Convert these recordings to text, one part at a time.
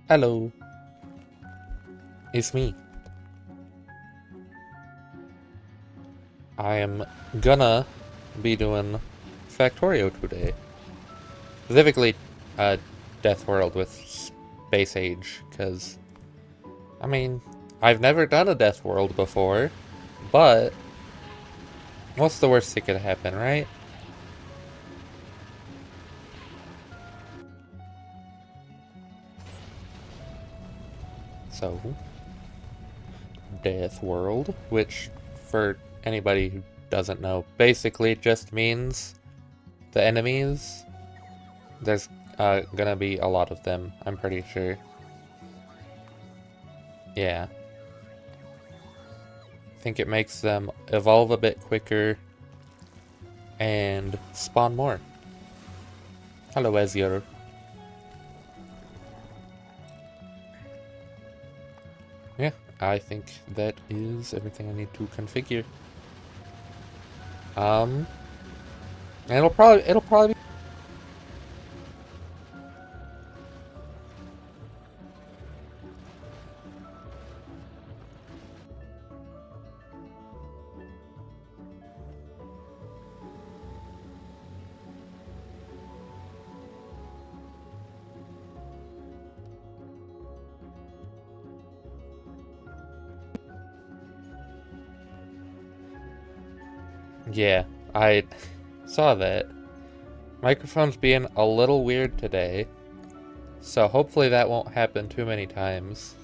Hello, it's me. I am gonna be doing Factorio today. Specifically, Deathworld with Space Age, because, I mean, I've never done a Deathworld before, but what's the worst that could happen, right? So, Deathworld, which, for anybody who doesn't know, basically just means the enemies. There's gonna be a lot of them, I'm pretty sure. Yeah. I think it makes them evolve a bit quicker and spawn more. Hello, Ezio. Yeah, I think that is everything I need to configure. Um, and it'll probably be. Yeah, I saw that. Microphone's being a little weird today, so hopefully that won't happen too many times.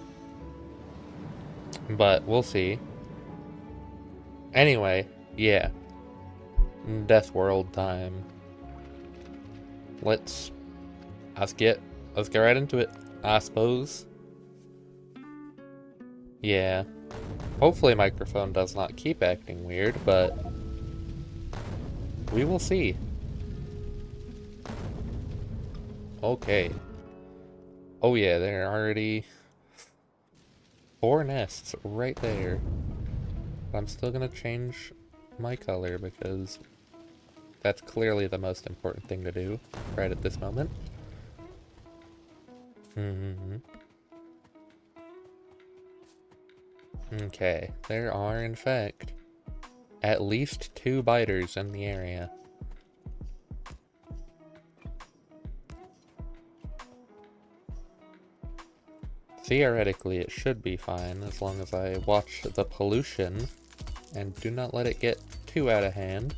But we'll see. Anyway, yeah. Death World time. Let's let's get let's get right into it, I suppose. Yeah. Hopefully microphone does not keep acting weird, but we will see. Okay. Oh yeah, there are already 4 nests right there. I'm still gonna change my color because that's clearly the most important thing to do right at this moment. Okay, there are in fact at least 2 biters in the area. Theoretically, it should be fine as long as I watch the pollution and do not let it get too out of hand.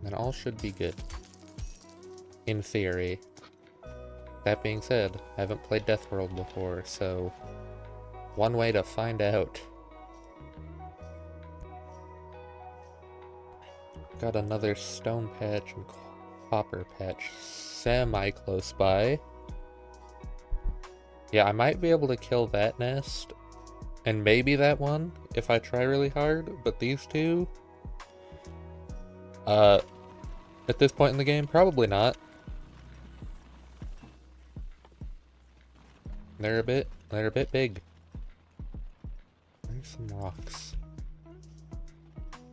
Then all should be good. In theory. That being said, I haven't played Deathworld before, so one way to find out. Got another stone patch and copper patch semi-close by. Yeah, I might be able to kill that nest, and maybe that one, if I try really hard, but these two, at this point in the game, probably not. They're a bit big. There's some rocks.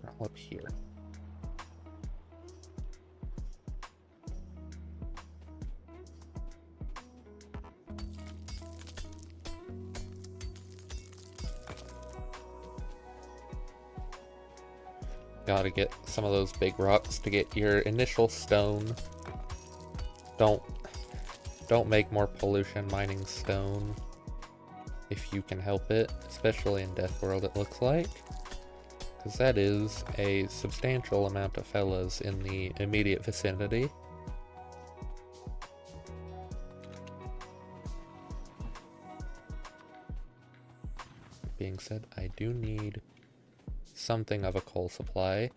They're all up here. Gotta get some of those big rocks to get your initial stone. Don't make more pollution mining stone if you can help it, especially in Deathworld it looks like. Because that is a substantial amount of fellas in the immediate vicinity. Being said, I do need something of a coal supply.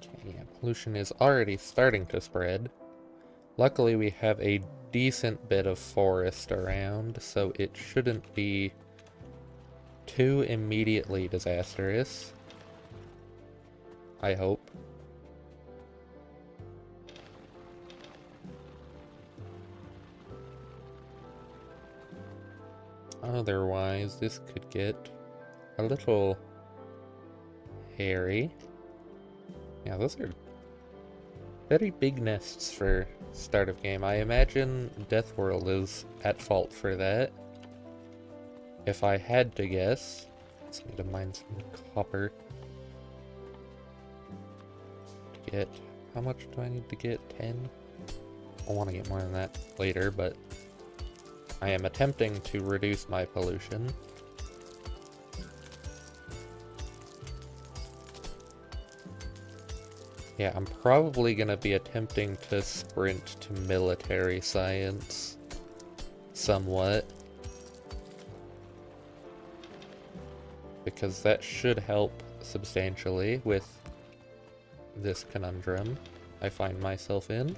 Okay, yeah, pollution is already starting to spread. Luckily we have a decent bit of forest around, so it shouldn't be too immediately disastrous. I hope. Otherwise, this could get a little hairy. Yeah, those are very big nests for start of game. I imagine Deathworld is at fault for that. If I had to guess. Just need to mine some copper. To get... How much do I need to get? 10? I want to get more than that later, but I am attempting to reduce my pollution. Yeah, I'm probably gonna be attempting to sprint to military science somewhat, because that should help substantially with this conundrum I find myself in.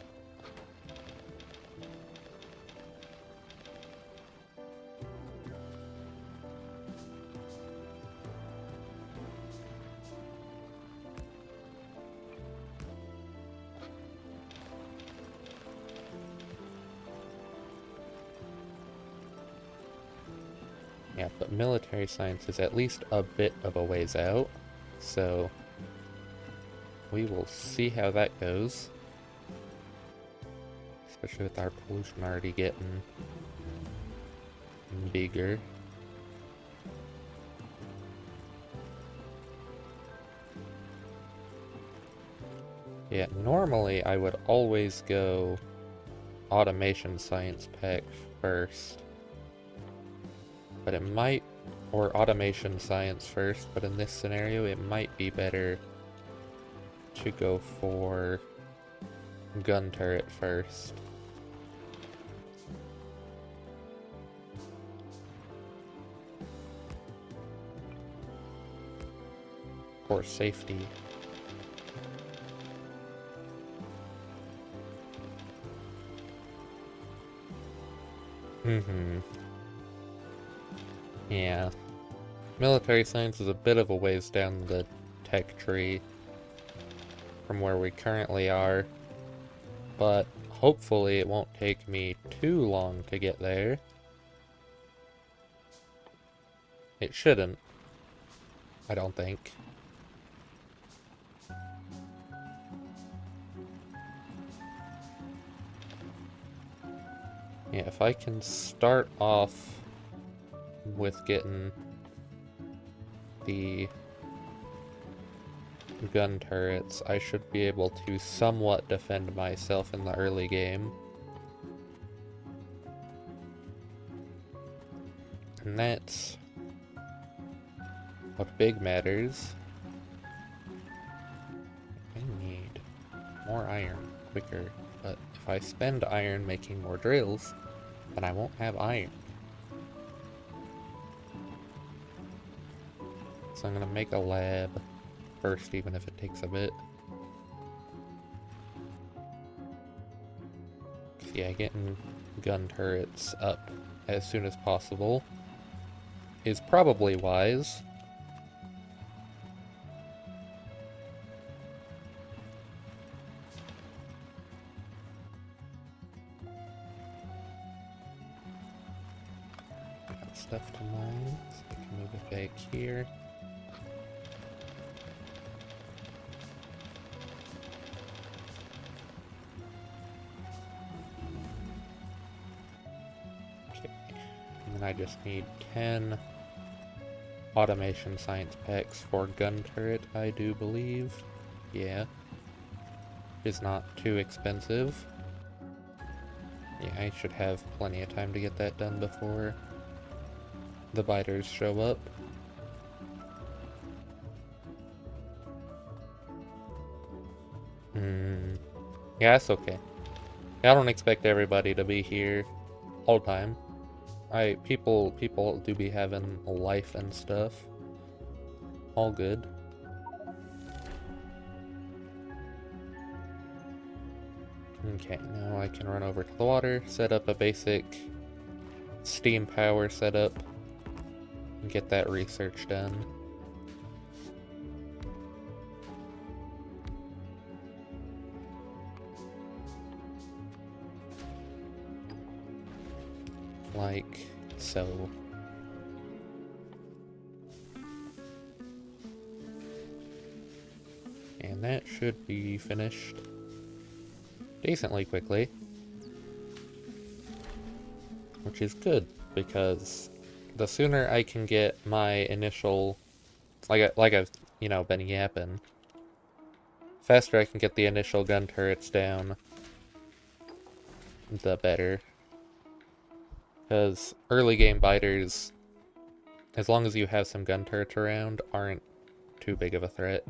Yeah, but military science is at least a bit of a ways out, so we will see how that goes. Especially with our pollution already getting bigger. Yeah, normally I would always go automation science pack first. But it might, or automation science first, but in this scenario it might be better to go for gun turret first. For safety. Yeah. Military science is a bit of a ways down the tech tree from where we currently are, but hopefully it won't take me too long to get there. It shouldn't. I don't think. Yeah, if I can start off with getting the gun turrets, I should be able to somewhat defend myself in the early game. And that's what big matters. I need more iron quicker, but if I spend iron making more drills, then I won't have iron. So I'm gonna make a lab first, even if it takes a bit. Yeah, getting gun turrets up as soon as possible is probably wise. Got stuff to mine, so I can move it back here. I just need 10 automation science packs for gun turret, I do believe. Yeah. It's not too expensive. Yeah, I should have plenty of time to get that done before the biters show up. Yeah, that's okay. I don't expect everybody to be here all the time. People do be having a life and stuff. All good. Okay, now I can run over to the water, set up a basic steam power setup, and get that research done. Like so. And that should be finished decently quickly. Which is good, because the sooner I can get my initial... Like I've, been yapping. Faster I can get the initial gun turrets down, the better. Because early game biters, as long as you have some gun turrets around, aren't too big of a threat.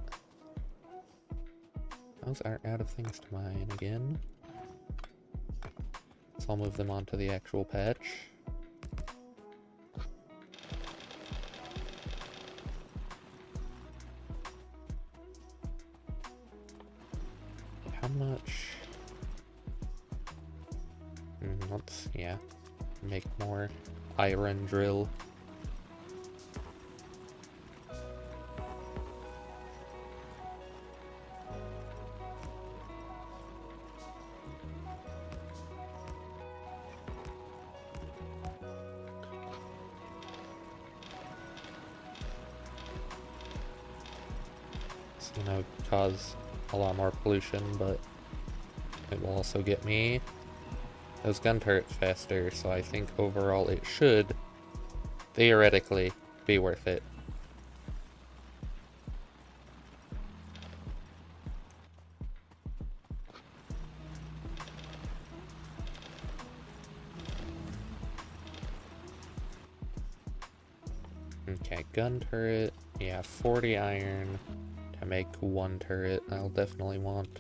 Those are out of things to mine again. So I'll move them onto the actual patch. How much? Let's, make more iron drill. Cause a lot more pollution, but it will also get me those gun turrets faster, so I think overall it should, theoretically, be worth it. Okay, gun turret, 40 iron to make one turret. I'll definitely want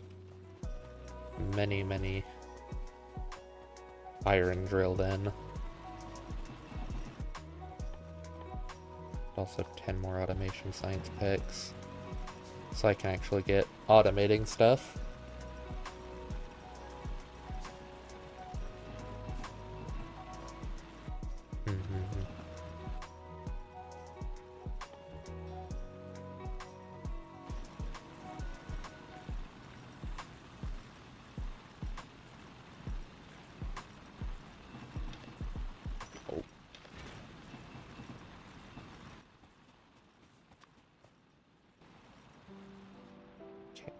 many iron drill then. Also 10 more automation science packs, so I can actually get automating stuff.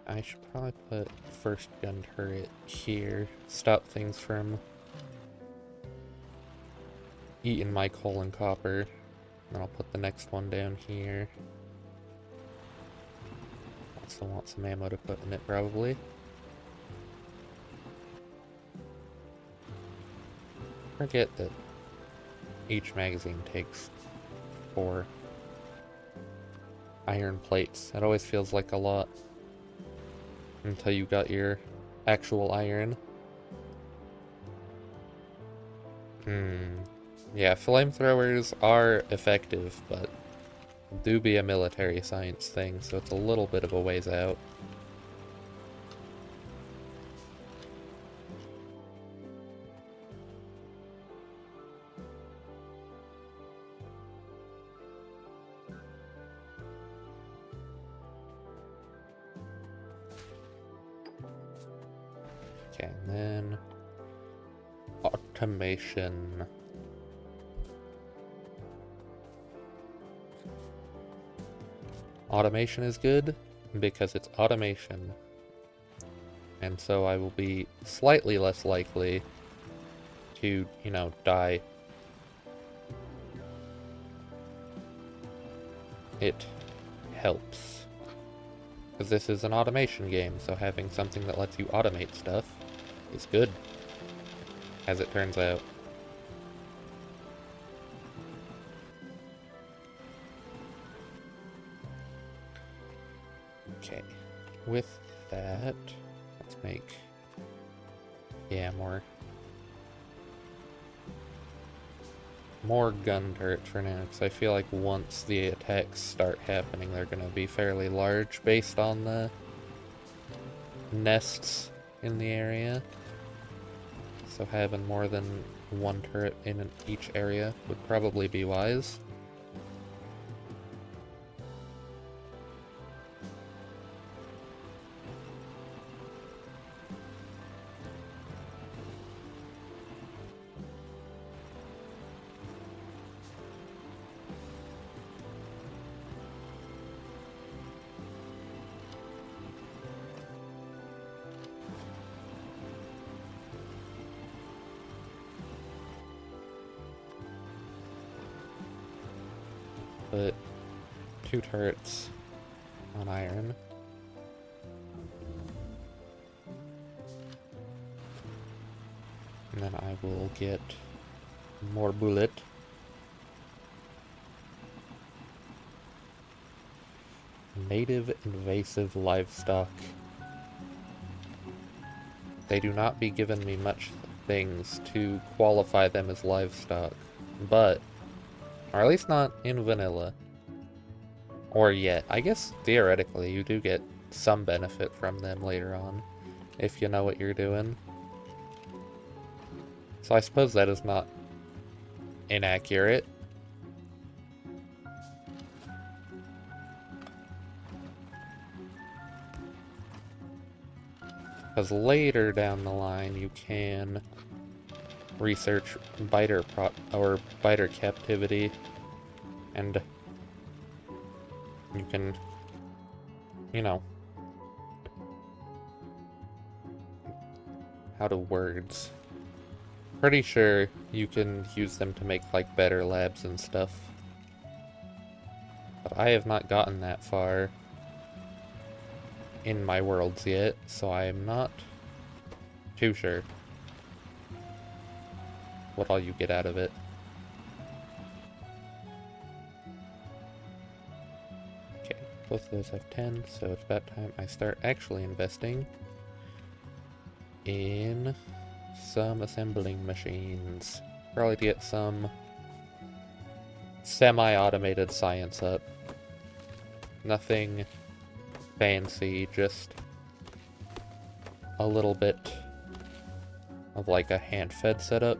I should probably put first gun turret here, stop things from eating my coal and copper. Then I'll put the next one down here. Also want some ammo to put in it, probably. Forget that each magazine takes 4 iron plates. That always feels like a lot until you got your actual iron. Yeah, flamethrowers are effective, but do be a military science thing, so it's a little bit of a ways out. Okay, and then automation. Automation is good because it's automation, and so I will be slightly less likely to, die. It helps. Because this is an automation game, so having something that lets you automate stuff is good, as it turns out. Okay, with that, let's make, more gun turrets for now, because I feel like once the attacks start happening, they're going to be fairly large based on the nests in the area. So having more than one turret in each area would probably be wise. put 2 turrets on iron. And then I will get more bullet. Native invasive livestock. They do not be giving me much things to qualify them as livestock, but, or at least not in vanilla. Or yet. I guess theoretically you do get some benefit from them later on, if you know what you're doing. So I suppose that is not inaccurate. Because later down the line you can research biter captivity, and you can, you know, how do words? Pretty sure you can use them to make like better labs and stuff. But I have not gotten that far in my worlds yet, so I am not too sure what all you get out of it. Okay, both of those have 10, so it's about time I start actually investing in some assembling machines. Probably to get some semi-automated science up. Nothing fancy, just a little bit of like a hand-fed setup.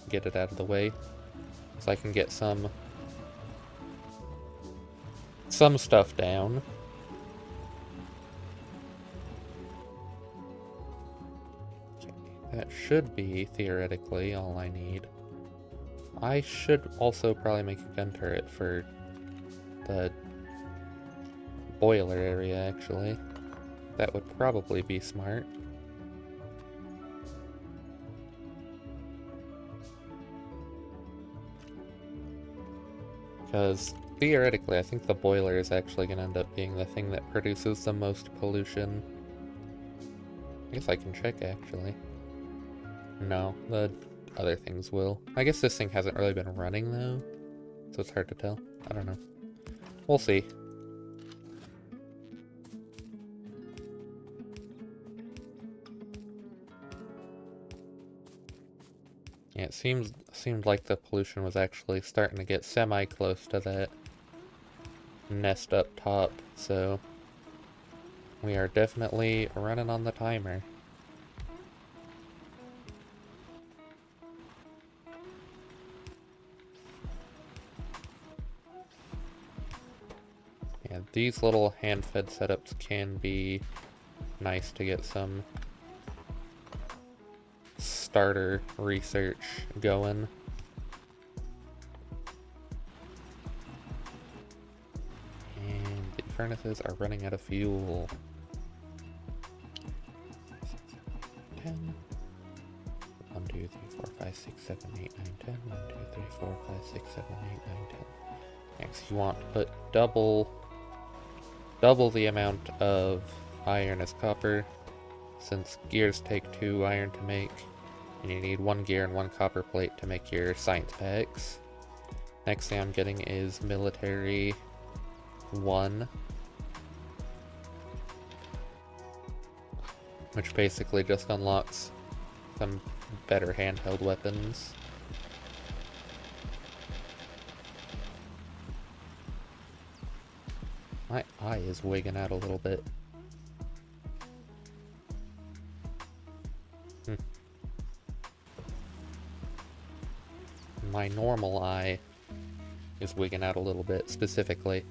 Get it out of the way so I can get some stuff down. Okay, that should be theoretically all I need. I should also probably make a gun turret for the boiler area, actually. That would probably be smart. Because theoretically, I think the boiler is actually going to end up being the thing that produces the most pollution. I guess I can check, actually. No, the other things will. I guess this thing hasn't really been running, though, so it's hard to tell. I don't know. We'll see. Yeah, it seemed like the pollution was actually starting to get semi-close to that nest up top, so we are definitely running on the timer. Yeah, these little hand-fed setups can be nice to get some starter research going. And the furnaces are running out of fuel. 10. 1, 2, 3, 4, 5, 6, 7, 8, 9, 10. 1, 2, 3, 4, 5, 6, 7, 8, 9, 10. Next, you want to put double the amount of iron as copper, since gears take 2 iron to make, and you need 1 gear and 1 copper plate to make your science packs. Next thing I'm getting is military 1, which basically just unlocks some better handheld weapons. My eye is wigging out a little bit. My normal eye is wigging out a little bit, specifically.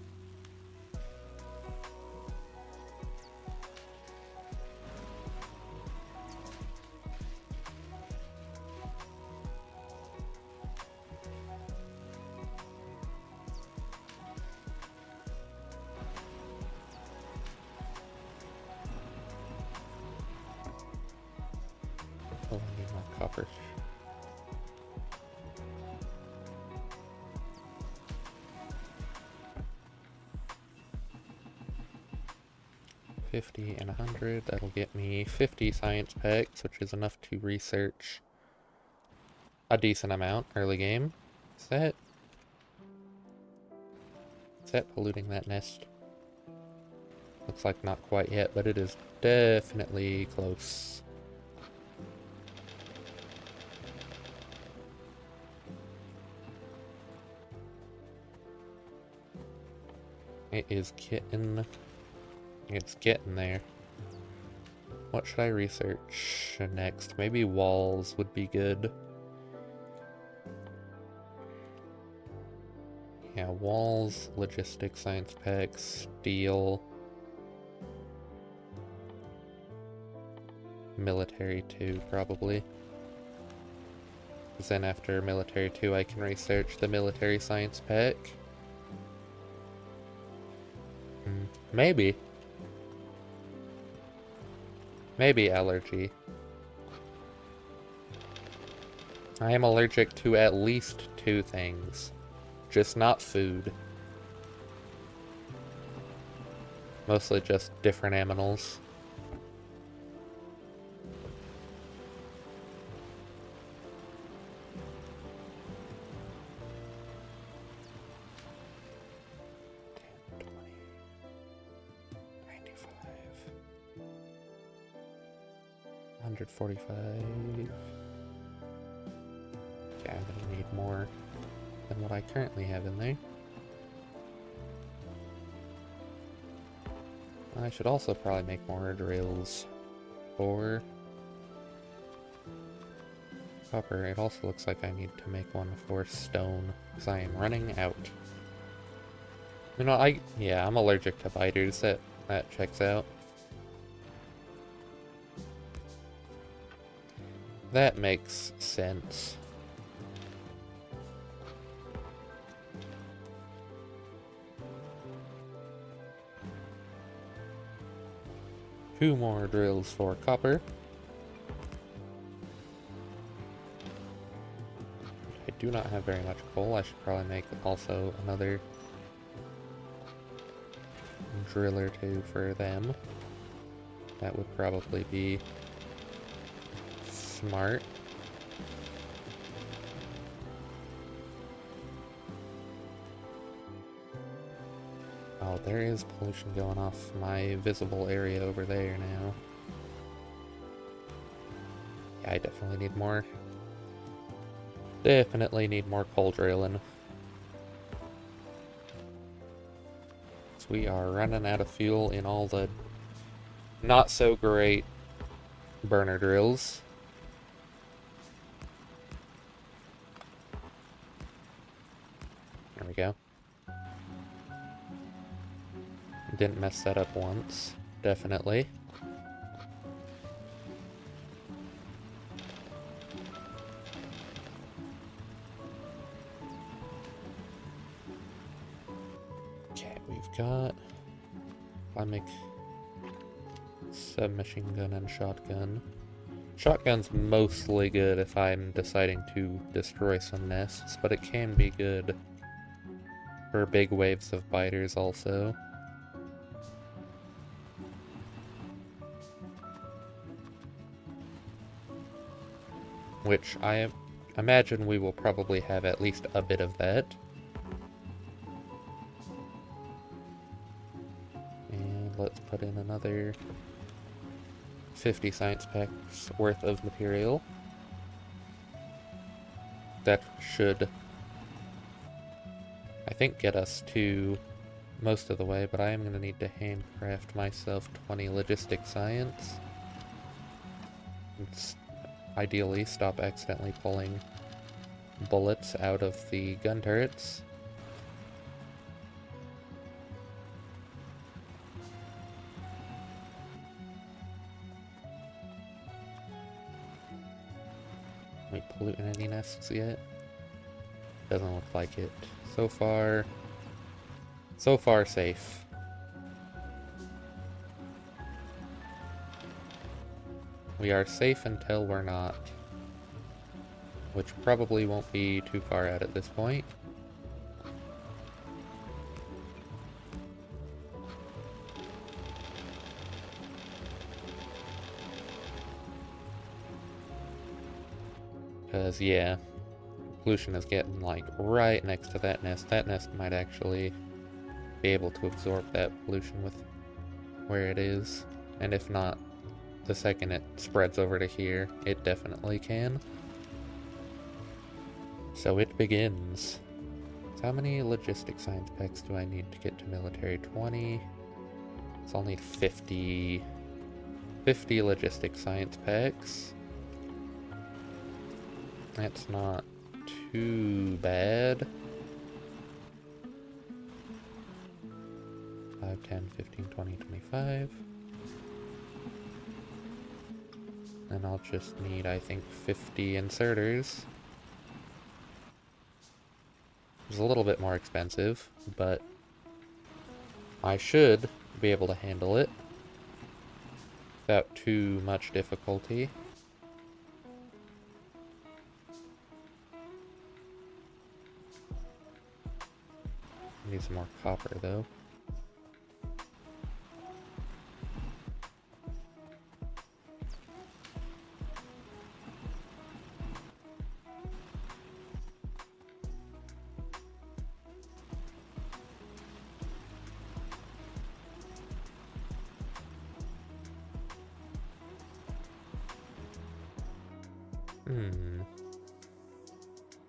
Oh, I need more copper. 50 and 100. That'll get me 50 science packs, which is enough to research a decent amount early game. Is that polluting that nest? Looks like not quite yet, but it is definitely close. It's getting there. What should I research next? Maybe walls would be good. Yeah, walls, logistics, science packs, steel. Military 2, probably. Because then after military 2, I can research the military science pack. Maybe. Maybe allergy. I am allergic to at least 2 things. Just not food. Mostly just different aminals. $145. Yeah, I'm gonna need more than what I currently have in there. I should also probably make more drills for copper. It also looks like I need to make one for stone, because I am running out. You know, I'm allergic to biters. That checks out. That makes sense. Two more drills for copper. I do not have very much coal. I should probably make also another drill or 2 for them. That would probably be smart. Oh, there is pollution going off my visible area over there now. Yeah, I definitely need more. Definitely need more coal drilling. So we are running out of fuel in all the not so great burner drills. There we go. Didn't mess that up once. Definitely. Okay, we've got... I make submachine gun and shotgun. Shotgun's mostly good if I'm deciding to destroy some nests, but it can be good for big waves of biters also. Which I imagine we will probably have at least a bit of that. And let's put in another 50 science packs worth of material. That should, I think, get us to most of the way, but I am going to need to handcraft myself 20 logistic science. Ideally, stop accidentally pulling bullets out of the gun turrets. We polluting any nests yet? Doesn't look like it. So far safe. We are safe until we're not. Which probably won't be too far out at this point. Because, yeah, pollution is getting, like, right next to that nest. That nest might actually be able to absorb that pollution with where it is. And if not, the second it spreads over to here, it definitely can. So it begins. So how many logistic science packs do I need to get to military? 20. So I'll need 50 logistic science packs. That's not too bad. 5, 10, 15, 20, 25. And I'll just need, I think, 50 inserters. It's a little bit more expensive, but I should be able to handle it without too much difficulty. Need some more copper, though.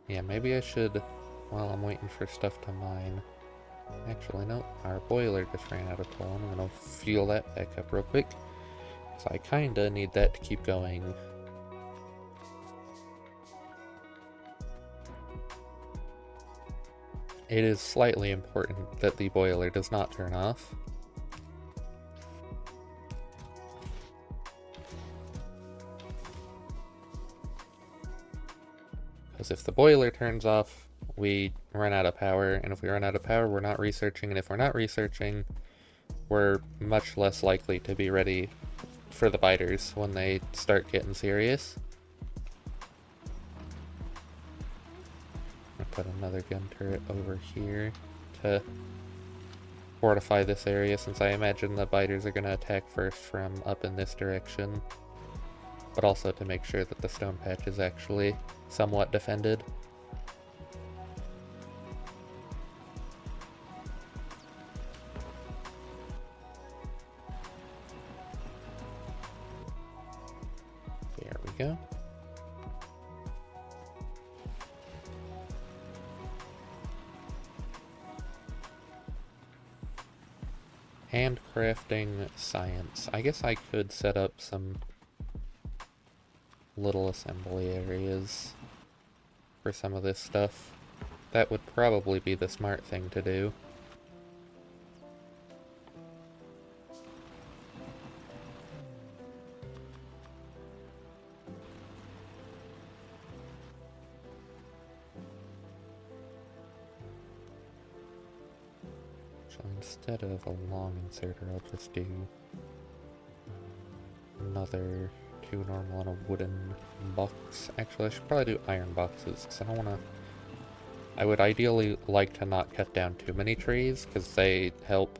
Yeah, maybe I should, while I'm waiting for stuff to mine. Actually, no, our boiler just ran out of coal. I'm gonna fuel that back up real quick. So I kinda need that to keep going. It is slightly important that the boiler does not turn off. Because if the boiler turns off, we run out of power, and if we run out of power, we're not researching, and if we're not researching, we're much less likely to be ready for the biters when they start getting serious. I'll put another gun turret over here to fortify this area, since I imagine the biters are going to attack first from up in this direction, but also to make sure that the stone patch is actually somewhat defended. There we go. Handcrafting science. I guess I could set up some little assembly areas for some of this stuff. That would probably be the smart thing to do. So instead of a long inserter, I'll just do another 2 normal and a wooden box. Actually, I should probably do iron boxes, because I don't want to... I would ideally like to not cut down too many trees, because they help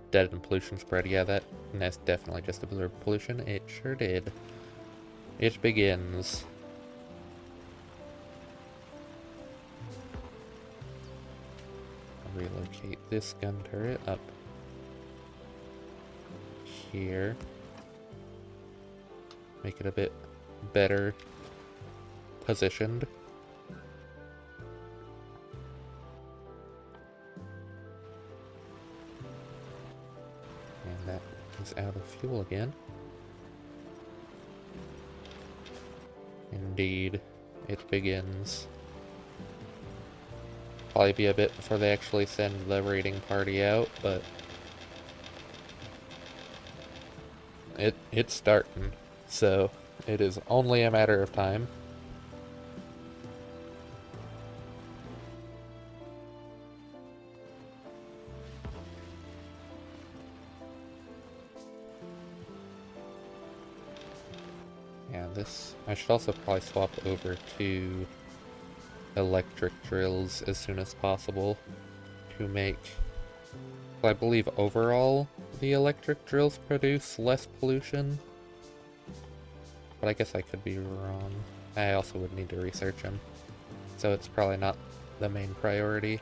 deaden pollution spread. Yeah, that nest definitely just absorbed pollution. It sure did. It begins. I'll relocate this gun turret up here. Make it a bit better positioned. And that is out of fuel again. Indeed, it begins. Probably be a bit before they actually send the raiding party out, but it's starting. So, it is only a matter of time. Yeah, this... I should also probably swap over to electric drills as soon as possible to make... I believe overall the electric drills produce less pollution. But I guess I could be wrong. I also would need to research them. So it's probably not the main priority.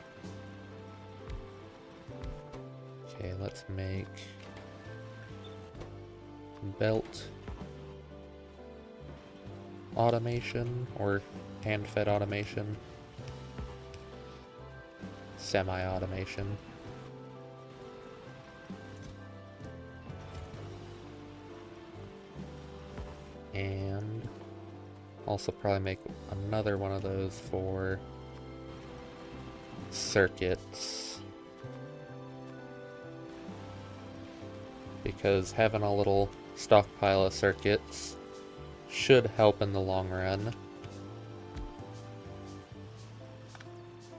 Okay, let's make belt automation, or hand-fed automation. Semi-automation. And also probably make another one of those for circuits. Because having a little stockpile of circuits should help in the long run.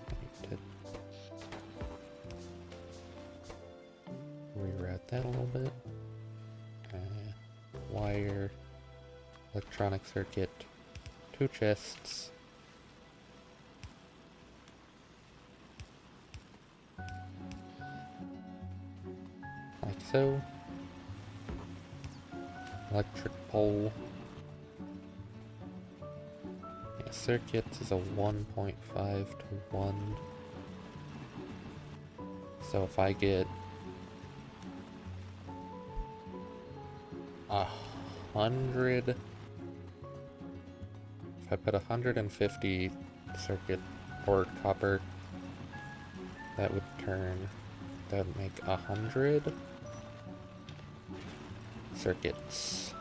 I need to reroute that a little bit. Wire, electronic circuit, 2 chests. Like so. Electric pole. Yeah, circuits is a 1.5 to 1. So if I get 100, if I put 150 circuit or copper, that would make 100 circuits.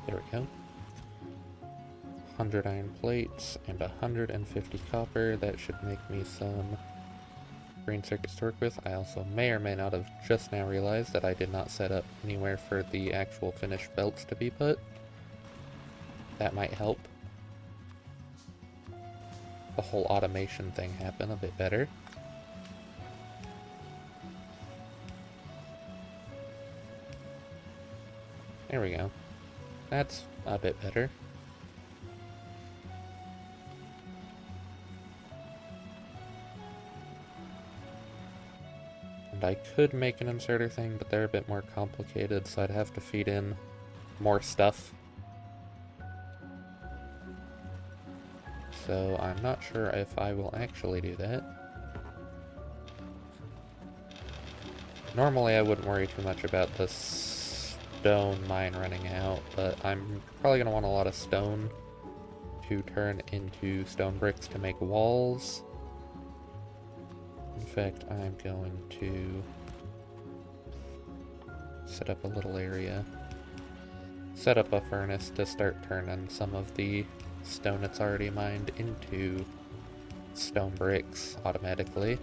There we go. 100 iron plates and 150 copper. That should make me some green circuits to work with. I also may or may not have just now realized that I did not set up anywhere for the actual finished belts to be put. That might help the whole automation thing happen a bit better. There we go. That's a bit better. And I could make an inserter thing, but they're a bit more complicated, so I'd have to feed in more stuff. So I'm not sure if I will actually do that. Normally I wouldn't worry too much about the stone mine running out, but I'm probably going to want a lot of stone to turn into stone bricks to make walls. In fact, I'm going to set up a little area, set up a furnace to start turning some of the stone that's already mined into stone bricks automatically.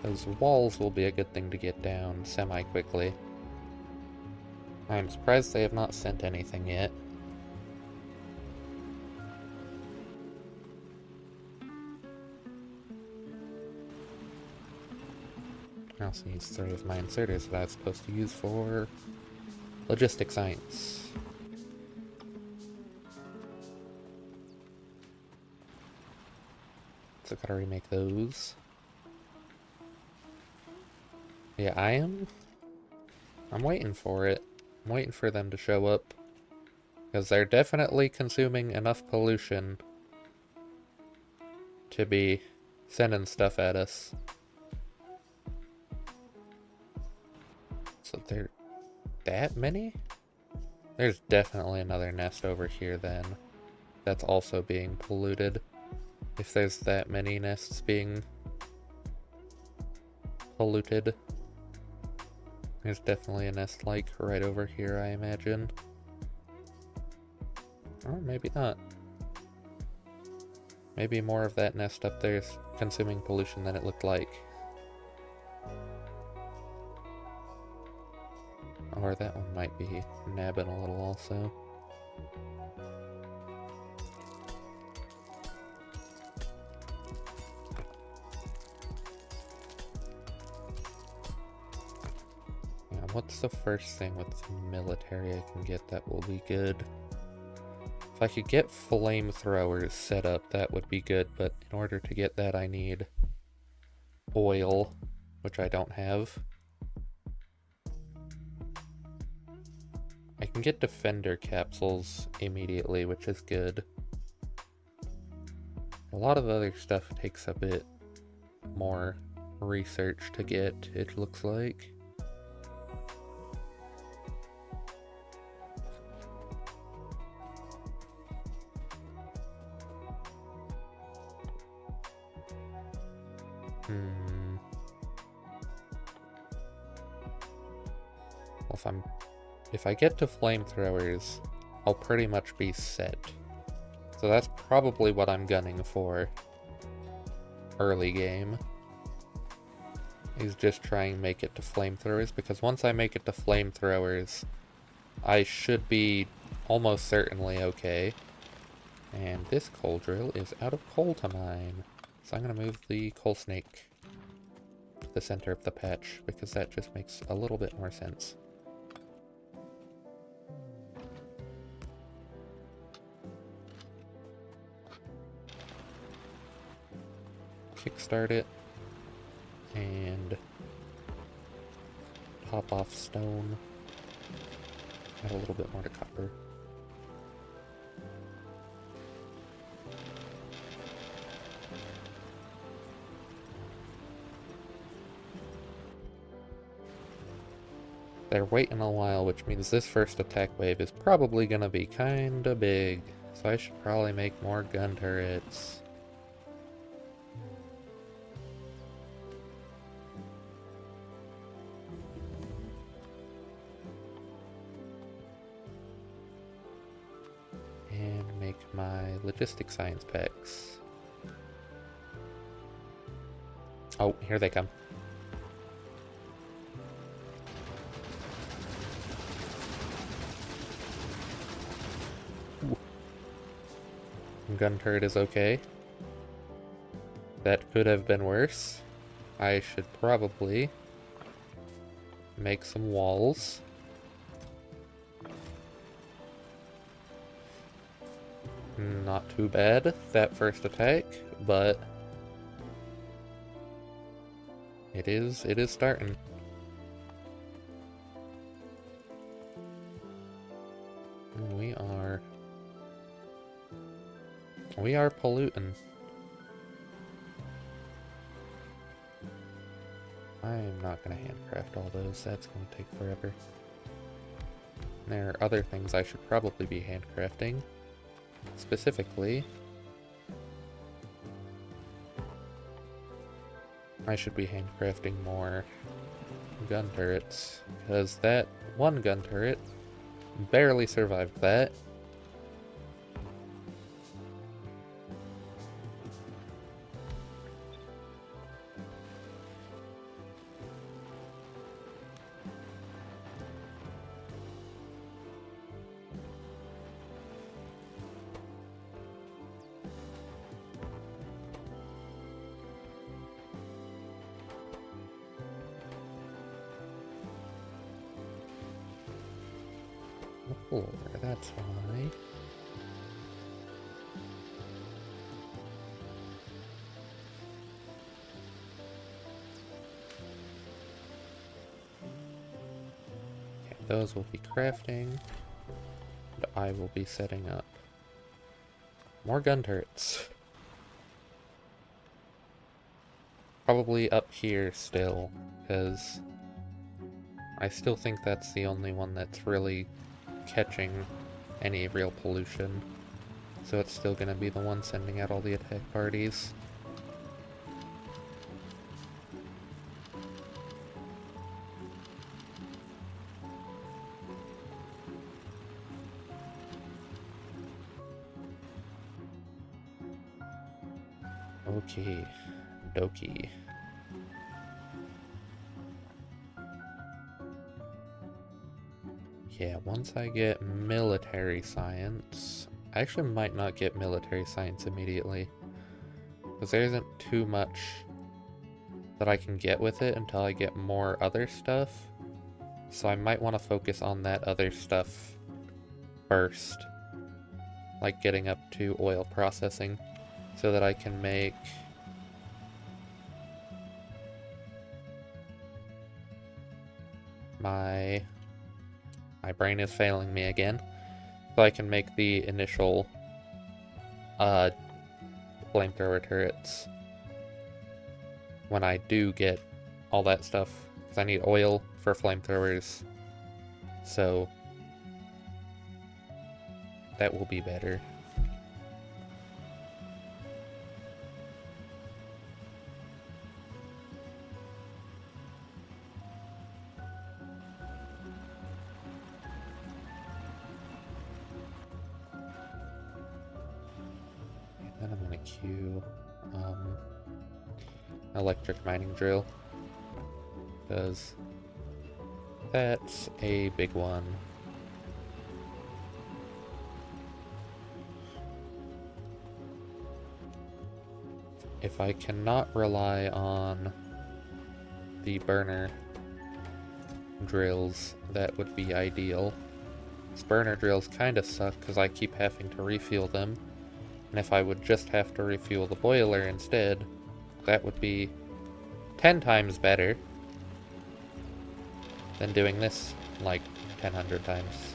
Those walls will be a good thing to get down semi-quickly. I'm surprised they have not sent anything yet. I also use 3 of my inserters that I was supposed to use for logistic science. So gotta remake those. Yeah, I'm waiting for it. I'm waiting for them to show up. Because they're definitely consuming enough pollution to be sending stuff at us. So there that many? There's definitely another nest over here then that's also being polluted. If there's that many nests being polluted. There's definitely a nest like right over here, I imagine. Or maybe not. Maybe more of that nest up there is consuming pollution than it looked like. Or that one might be nabbing a little also. Yeah, what's the first thing with military I can get that will be good? If I could get flamethrowers set up, that would be good, but in order to get that I need oil, which I don't have. I can get defender capsules immediately, which is good. A lot of other stuff takes a bit more research to get, it looks like. Well, if I get to flamethrowers, I'll pretty much be set. So that's probably what I'm gunning for early game. Is just try and make it to flamethrowers, because once I make it to flamethrowers, I should be almost certainly okay. And this coal drill is out of coal to mine. So I'm going to move the coal snake to the center of the patch, because that just makes a little bit more sense. Kickstart it. And top off stone. Add a little bit more to copper. They're waiting a while, which means this first attack wave is probably gonna be kinda big. So I should probably make more gun turrets. And make my logistic science packs. Oh, here they come. Gun turret is okay. That could have been worse. I should probably make some walls. Not too bad, that first attack, but it is starting. We are polluting. I am not going to handcraft all those, that's going to take forever. There are other things I should probably be handcrafting. Specifically, I should be handcrafting more gun turrets, because that one gun turret barely survived that. Floor, that's why. Okay, those will be crafting, and I will be setting up more gun turrets. Probably up here still, because I still think that's the only one that's really catching any real pollution. So it's still gonna be the one sending out all the attack parties. Okay, dokie. Yeah, once I get military science, I actually might not get military science immediately, because there isn't too much that I can get with it until I get more other stuff, so I might want to focus on that other stuff first, like getting up to oil processing so that I can make my brain is failing me again. So I can make the initial flamethrower turrets when I do get all that stuff, because I need oil for flamethrowers, so that will be better. And then I'm gonna queue electric mining drill, because that's a big one. If I cannot rely on the burner drills, that would be ideal. These burner drills kind of suck because I keep having to refuel them, and if I would just have to refuel the boiler instead, that would be 10 times better than doing this like 100 times.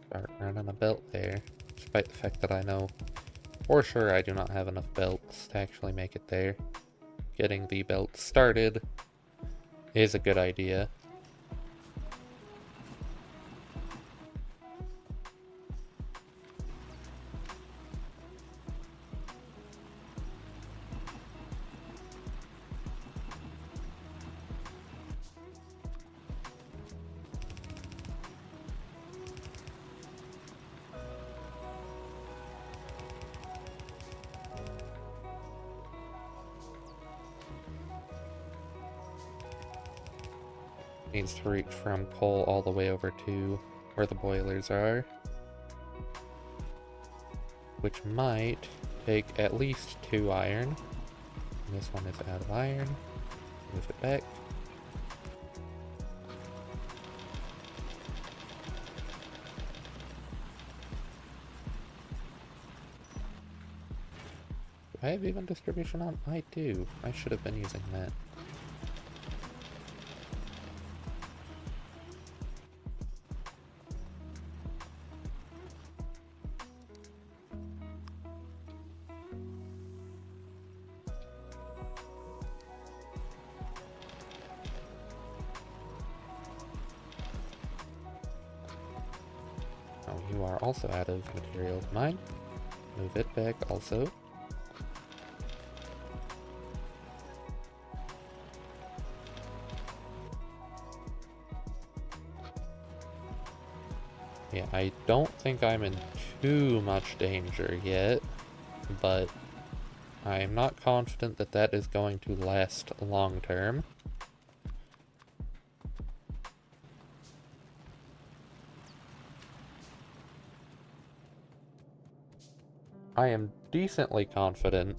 Start running a belt there, despite the fact that I know for sure I do not have enough belts to actually make it there. Getting the belt started is a good idea. Needs to reach from coal all the way over to where the boilers are, which might take at least 2 iron. And this one is out of iron. Move it back. Do I have even distribution on? I do. I should have been using that. Oh, you are also out of material. Mine. Move it back also. Yeah, I don't think I'm in too much danger yet, but I am not confident that that is going to last long term. I am decently confident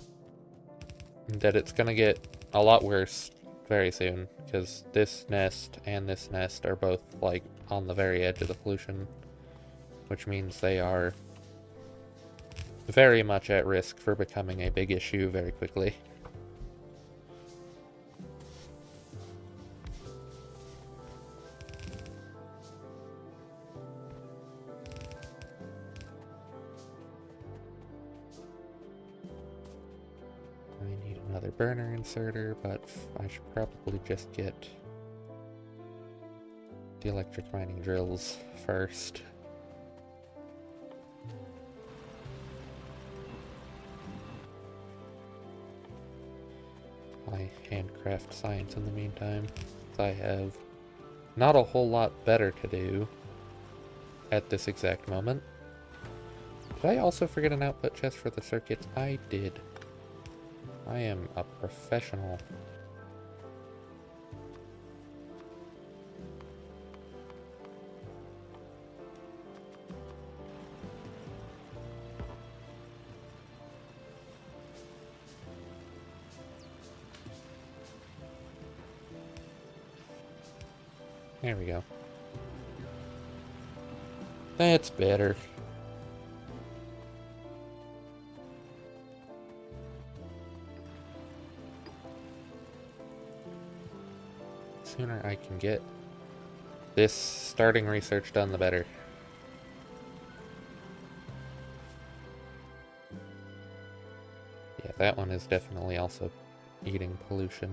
that it's gonna get a lot worse very soon, because this nest and this nest are both, like, on the very edge of the pollution, which means they are very much at risk for becoming a big issue very quickly. I need another burner inserter, but I should probably just get the electric mining drills first. I handcraft science in the meantime, since I have not a whole lot better to do at this exact moment. Did I also forget an output chest for the circuits? I did. I am a professional. There we go. That's better. The sooner I can get this starting research done, the better. Yeah, that one is definitely also eating pollution.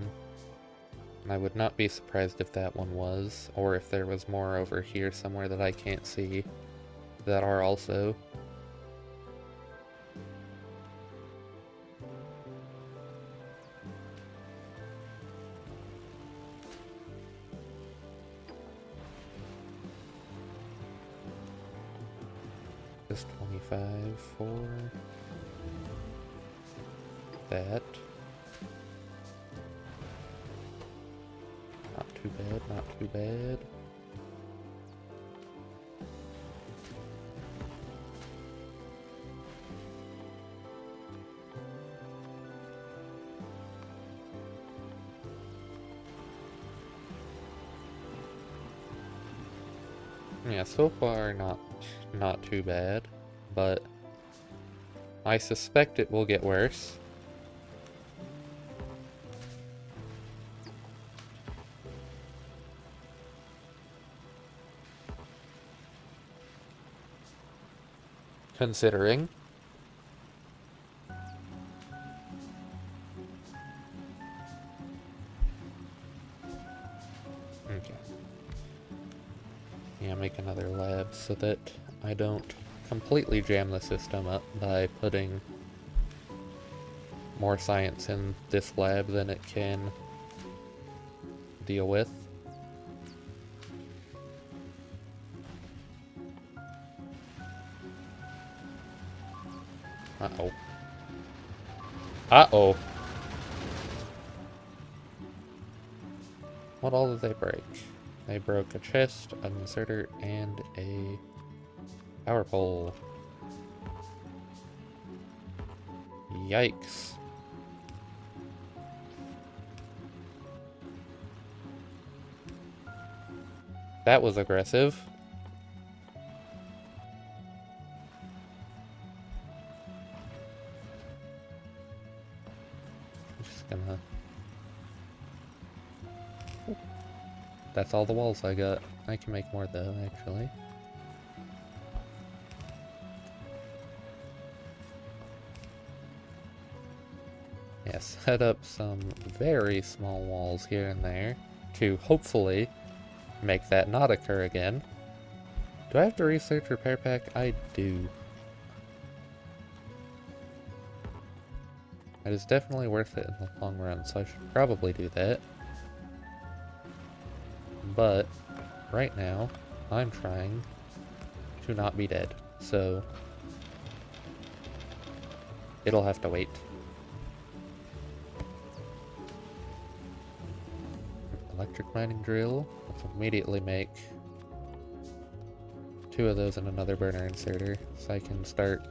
And I would not be surprised if that one was, or if there was more over here somewhere that I can't see that are also. Just 25 for that. Not too bad, not too bad. Yeah, so far not too bad, but I suspect it will get worse. Considering. Okay. Yeah, make another lab so that I don't completely jam the system up by putting more science in this lab than it can deal with. Uh-oh. Uh-oh. What all did they break? They broke a chest, an inserter, and a power pole. Yikes. That was aggressive. I'm just gonna... That's all the walls I got. I can make more though, actually. Yeah, set up some very small walls here and there to hopefully make that not occur again. Do I have to research repair pack? I do. It is definitely worth it in the long run, so I should probably do that. But right now, I'm trying to not be dead, so it'll have to wait. Electric mining drill. Let's immediately make 2 of those and another burner inserter so I can start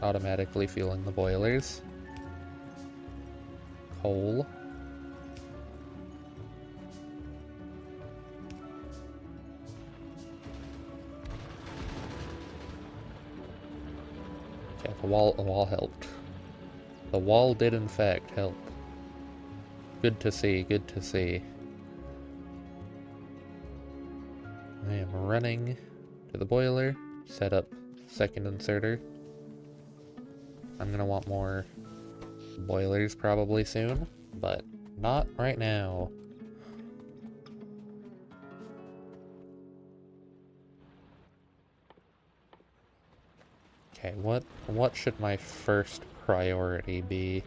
automatically fueling the boilers. Coal. Okay, the wall helped. The wall did in fact help. Good to see, good to see. I am running to the boiler, set up second inserter. I'm gonna want more boilers probably soon, but not right now. Okay, what should my first priority be?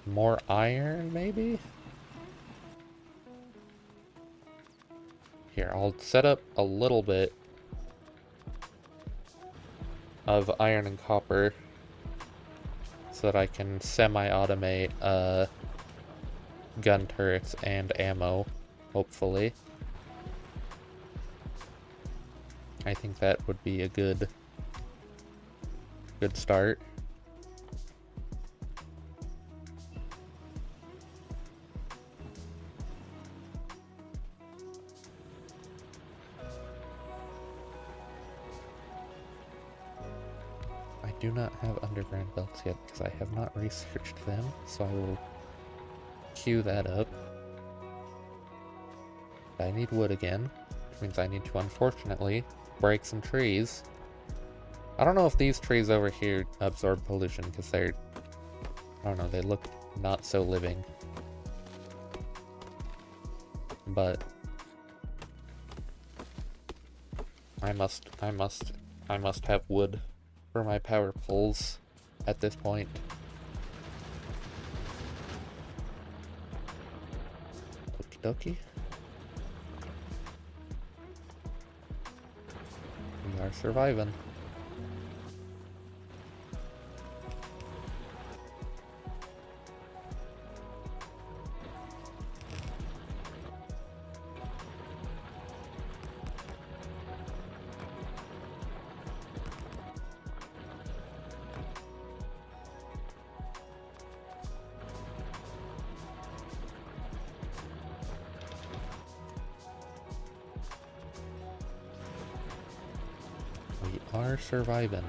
More iron, maybe? Here, I'll set up a little bit of iron and copper so that I can semi-automate gun turrets and ammo, hopefully. I think that would be a good start. I do not have underground belts yet because I have not researched them, so I will queue that up. I need wood again, which means I need to, unfortunately, break some trees. I don't know if these trees over here absorb pollution because they're, I don't know, they look not so living. But I must have wood for my power poles at this point. Okie dokie. We are surviving. We are surviving.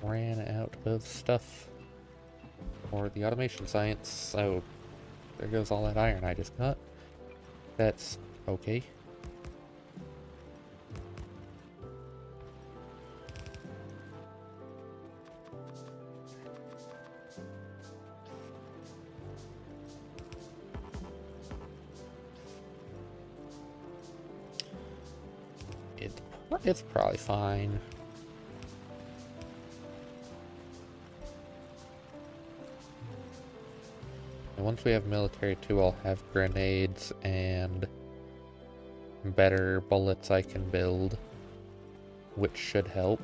Ran out of stuff for the automation science, so there goes all that iron I just got. That's okay. It's probably fine. And once we have military too, I'll have grenades and better bullets I can build, which should help.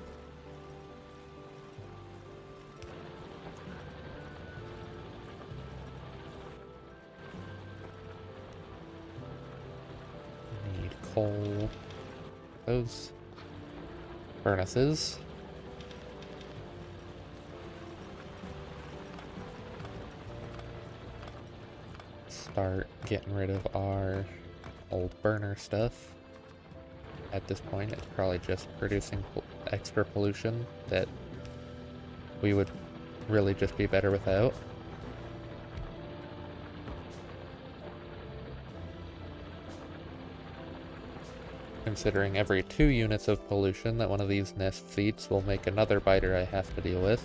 Need coal. Those furnaces. Start getting rid of our old burner stuff. At this point, it's probably just producing extra pollution that we would really just be better without. Considering every 2 units of pollution that one of these nest seats will make another biter I have to deal with.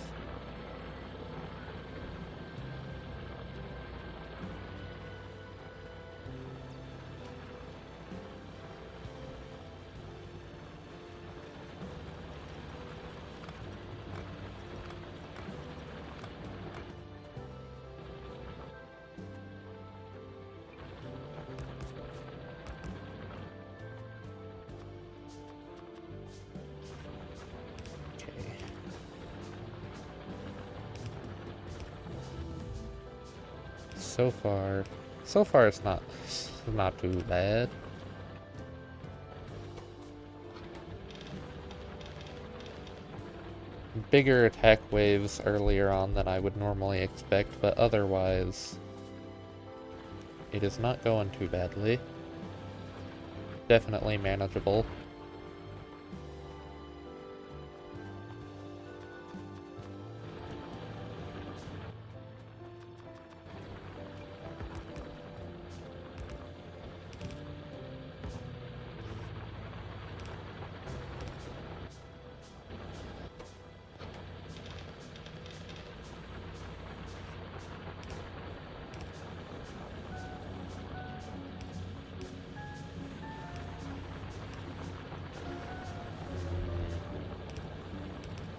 So far it's not too bad. Bigger attack waves earlier on than I would normally expect, but otherwise it is not going too badly. Definitely manageable.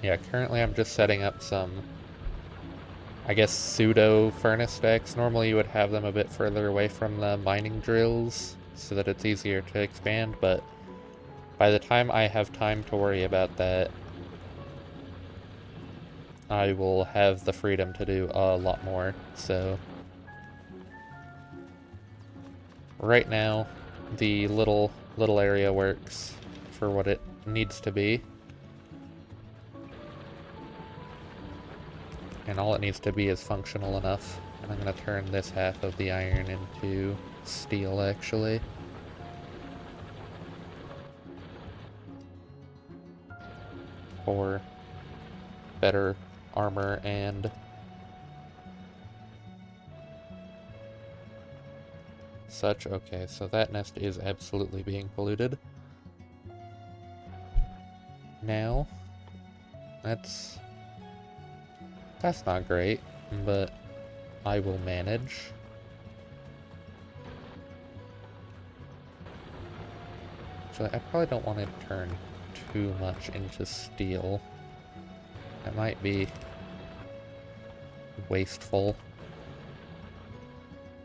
Yeah, currently I'm just setting up some, I guess, pseudo furnace stacks. Normally you would have them a bit further away from the mining drills so that it's easier to expand, but by the time I have time to worry about that, I will have the freedom to do a lot more. So right now, the little area works for what it needs to be. And all it needs to be is functional enough. And I'm going to turn this half of the iron into steel, actually. For better armor and such. Okay, so that nest is absolutely being polluted. Now, that's not great, but I will manage. Actually, I probably don't want to turn too much into steel. That might be wasteful.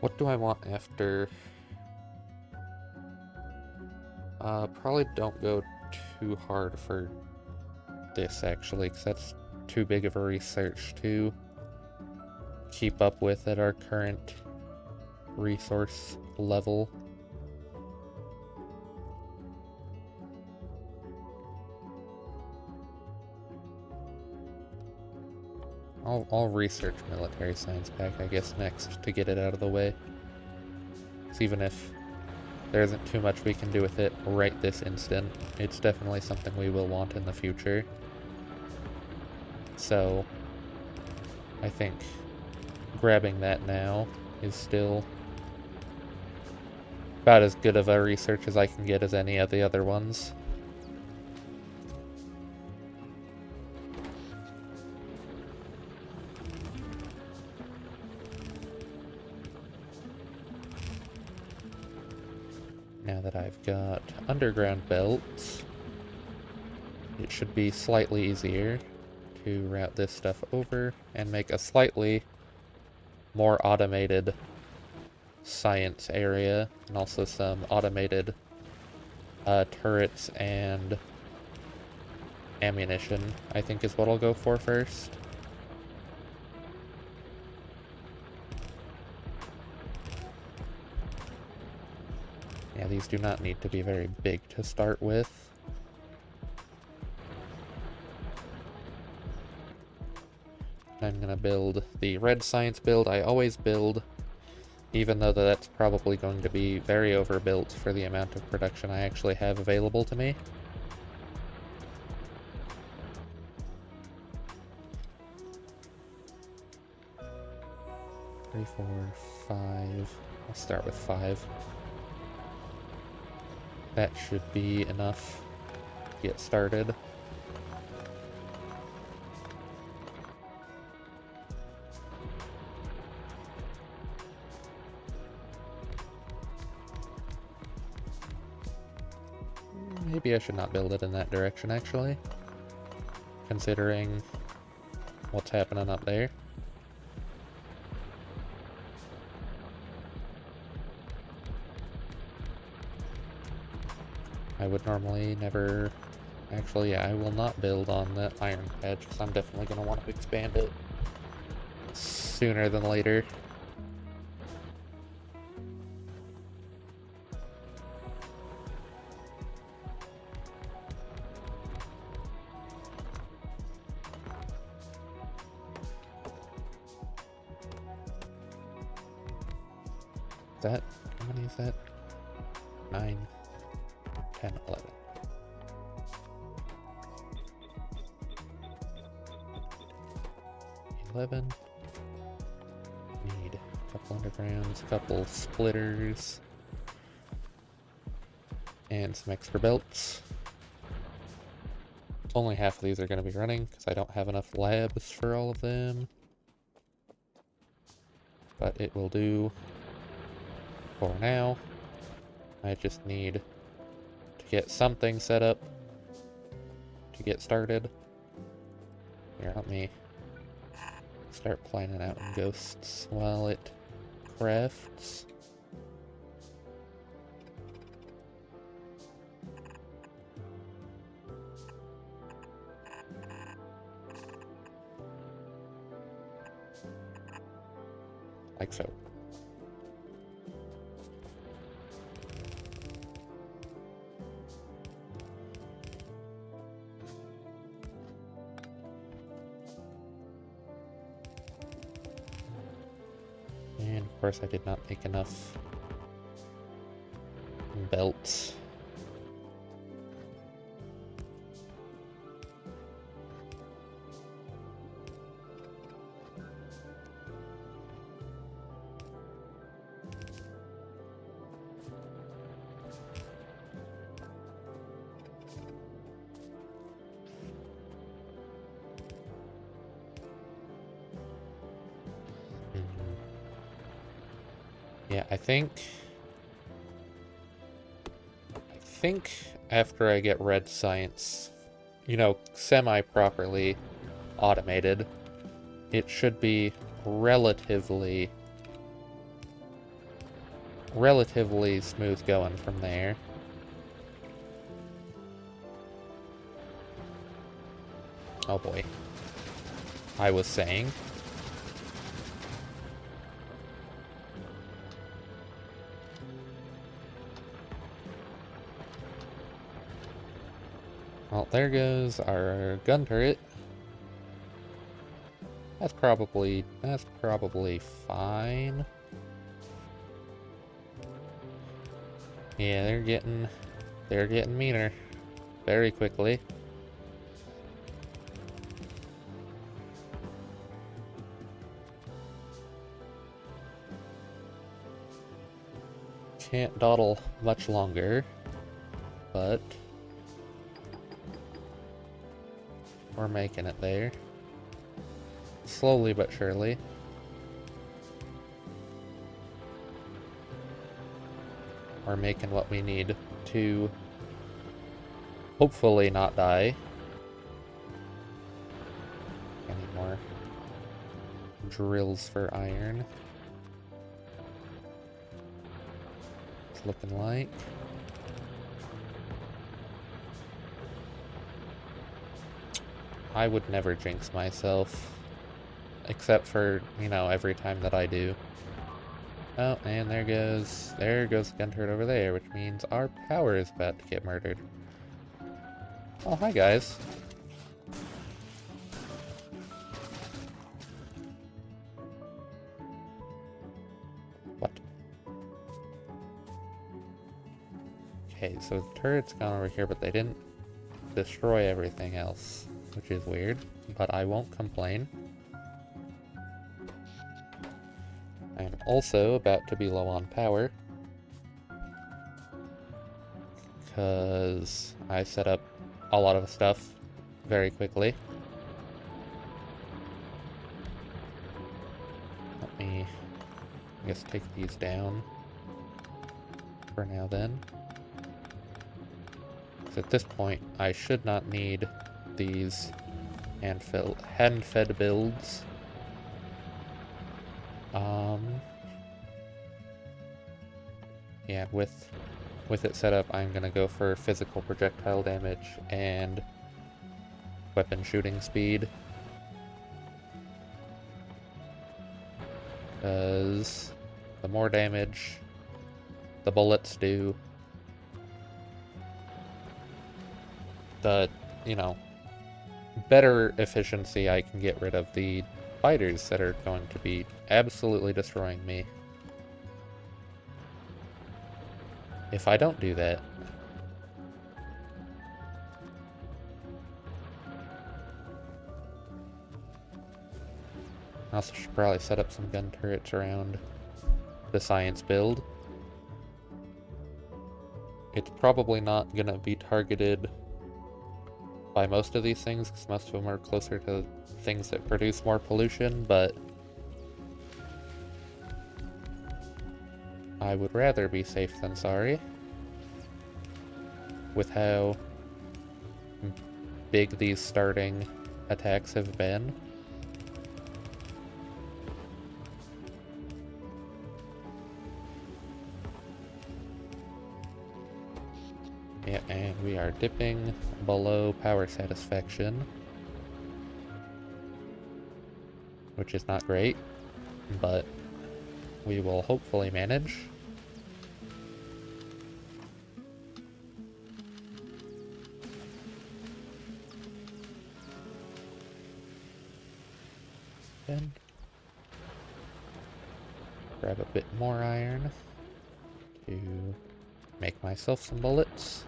What do I want after? Probably don't go too hard for this, actually, because that's too big of a research to keep up with at our current resource level. I'll research military science pack, I guess, next to get it out of the way. So even if there isn't too much we can do with it right this instant, it's definitely something we will want in the future. So I think grabbing that now is still about as good of a research as I can get as any of the other ones. Now that I've got underground belts, it should be slightly easier to route this stuff over and make a slightly more automated science area, and also some automated turrets and ammunition, I think is what I'll go for first. Yeah, these do not need to be very big to start with. I'm gonna build the red science build I always build, even though that's probably going to be very overbuilt for the amount of production I actually have available to me. Three, 4, 5. I'll start with 5. That should be enough to get started. Maybe I should not build it in that direction, actually, considering what's happening up there. I would normally never... Actually, yeah, I will not build on the iron patch, because I'm definitely going to want to expand it sooner than later. How many is that? 9, 10, 11. Need a couple undergrounds, a couple splitters, and some extra belts. Only half of these are going to be running because I don't have enough labs for all of them. But it will do for now. I just need to get something set up to get started. Here, let me start planning out ghosts while it crafts. Like so. And of course I did not make enough belts. Yeah, I think after I get red science, you know, semi-properly automated, it should be relatively smooth going from there. Oh boy. I was saying. Well, there goes our gun turret. That's probably fine. Yeah, they're getting meaner very quickly. Can't dawdle much longer, but we're making it there. Slowly but surely. We're making what we need to hopefully not die. Any more drills for iron? It's looking like. I would never jinx myself. Except for, you know, every time that I do. Oh, and there goes the gun turret over there, which means our power is about to get murdered. Oh, hi guys. What? Okay, so the turret's gone over here, but they didn't destroy everything else, which is weird, but I won't complain. I am also about to be low on power, because I set up a lot of stuff very quickly. Let me, I guess, take these down for now then. Because at this point, I should not need these hand-fed builds. Yeah, with it set up, I'm gonna go for physical projectile damage and weapon shooting speed. Because the more damage the bullets do, the, you know, better efficiency I can get rid of the fighters that are going to be absolutely destroying me. If I don't do that, I also should probably set up some gun turrets around the science build. It's probably not gonna be targeted by most of these things, because most of them are closer to things that produce more pollution, but I would rather be safe than sorry with how big these starting attacks have been. Yeah, and we are dipping below power satisfaction, which is not great, but we will hopefully manage. Then grab a bit more iron to make myself some bullets.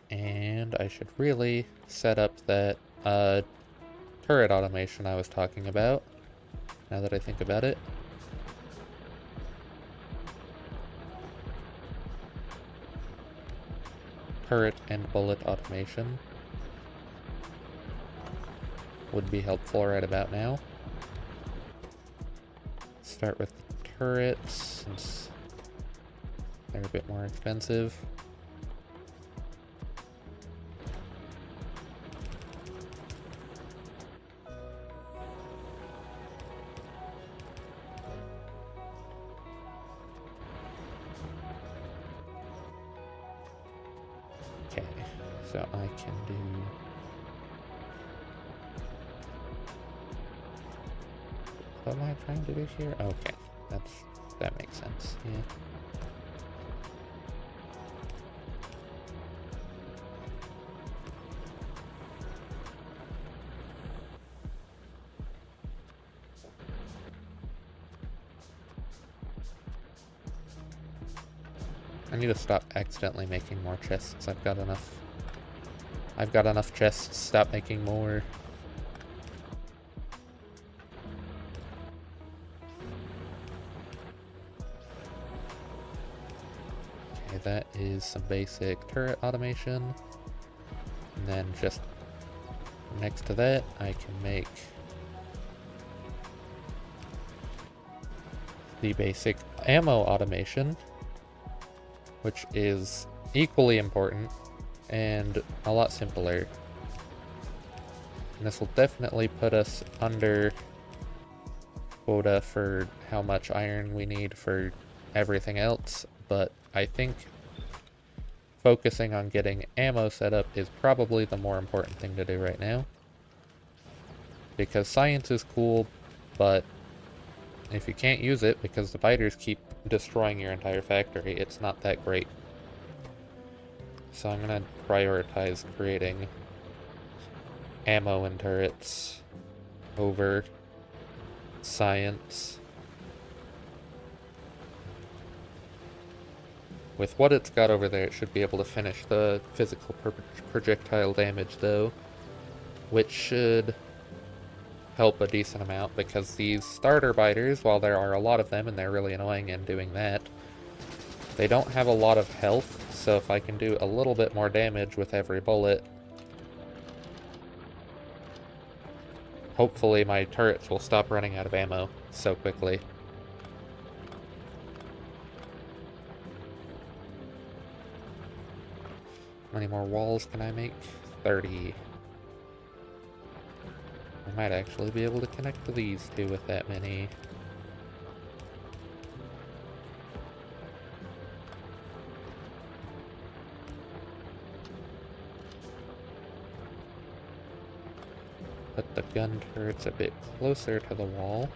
And I should really set up that turret automation I was talking about, now that I think about it. Turret and bullet automation would be helpful right about now. Start with the turrets, since they're a bit more expensive. Okay, so I can do... What am I trying to do here? Okay, that makes sense, yeah. I need to stop accidentally making more chests. I've got enough chests. Stop making more. Okay, that is some basic turret automation. And then just next to that, I can make the basic ammo automation, which is equally important and a lot simpler. And this will definitely put us under quota for how much iron we need for everything else, but I think focusing on getting ammo set up is probably the more important thing to do right now. Because science is cool, but if you can't use it because the biters keep destroying your entire factory, it's not that great. So I'm gonna prioritize creating ammo and turrets over science. With what it's got over there, it should be able to finish the physical projectile damage, though, which should help a decent amount, because these starter biters, while there are a lot of them and they're really annoying in doing that, they don't have a lot of health, so if I can do a little bit more damage with every bullet, hopefully my turrets will stop running out of ammo so quickly. How many more walls can I make? 30. I might actually be able to connect to these two with that many. Put the gun turrets a bit closer to the wall.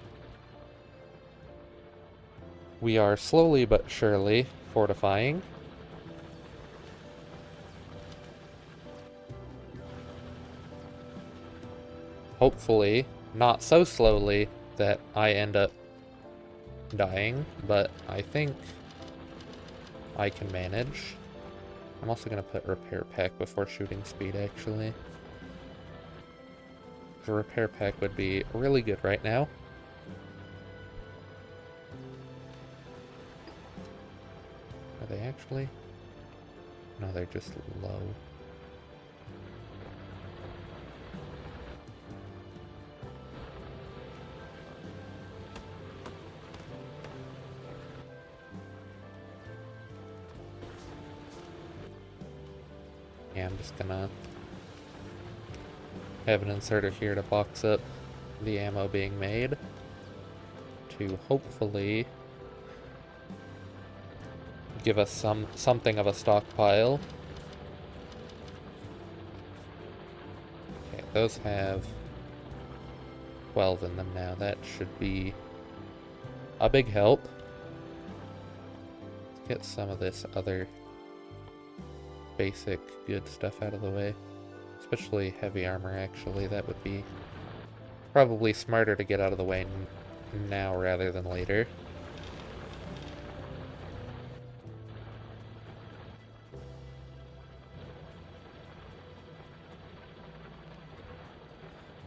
We are slowly but surely fortifying. Hopefully, not so slowly that I end up dying, but I think I can manage. I'm also going to put repair pack before shooting speed, actually. The repair pack would be really good right now. Are they actually? No, they're just low. Yeah, I'm just gonna have an inserter here to box up the ammo being made to hopefully give us something of a stockpile. Okay, those have 12 in them now. That should be a big help. Let's get some of this other basic good stuff out of the way. Especially heavy armor, actually. That would be probably smarter to get out of the way now rather than later.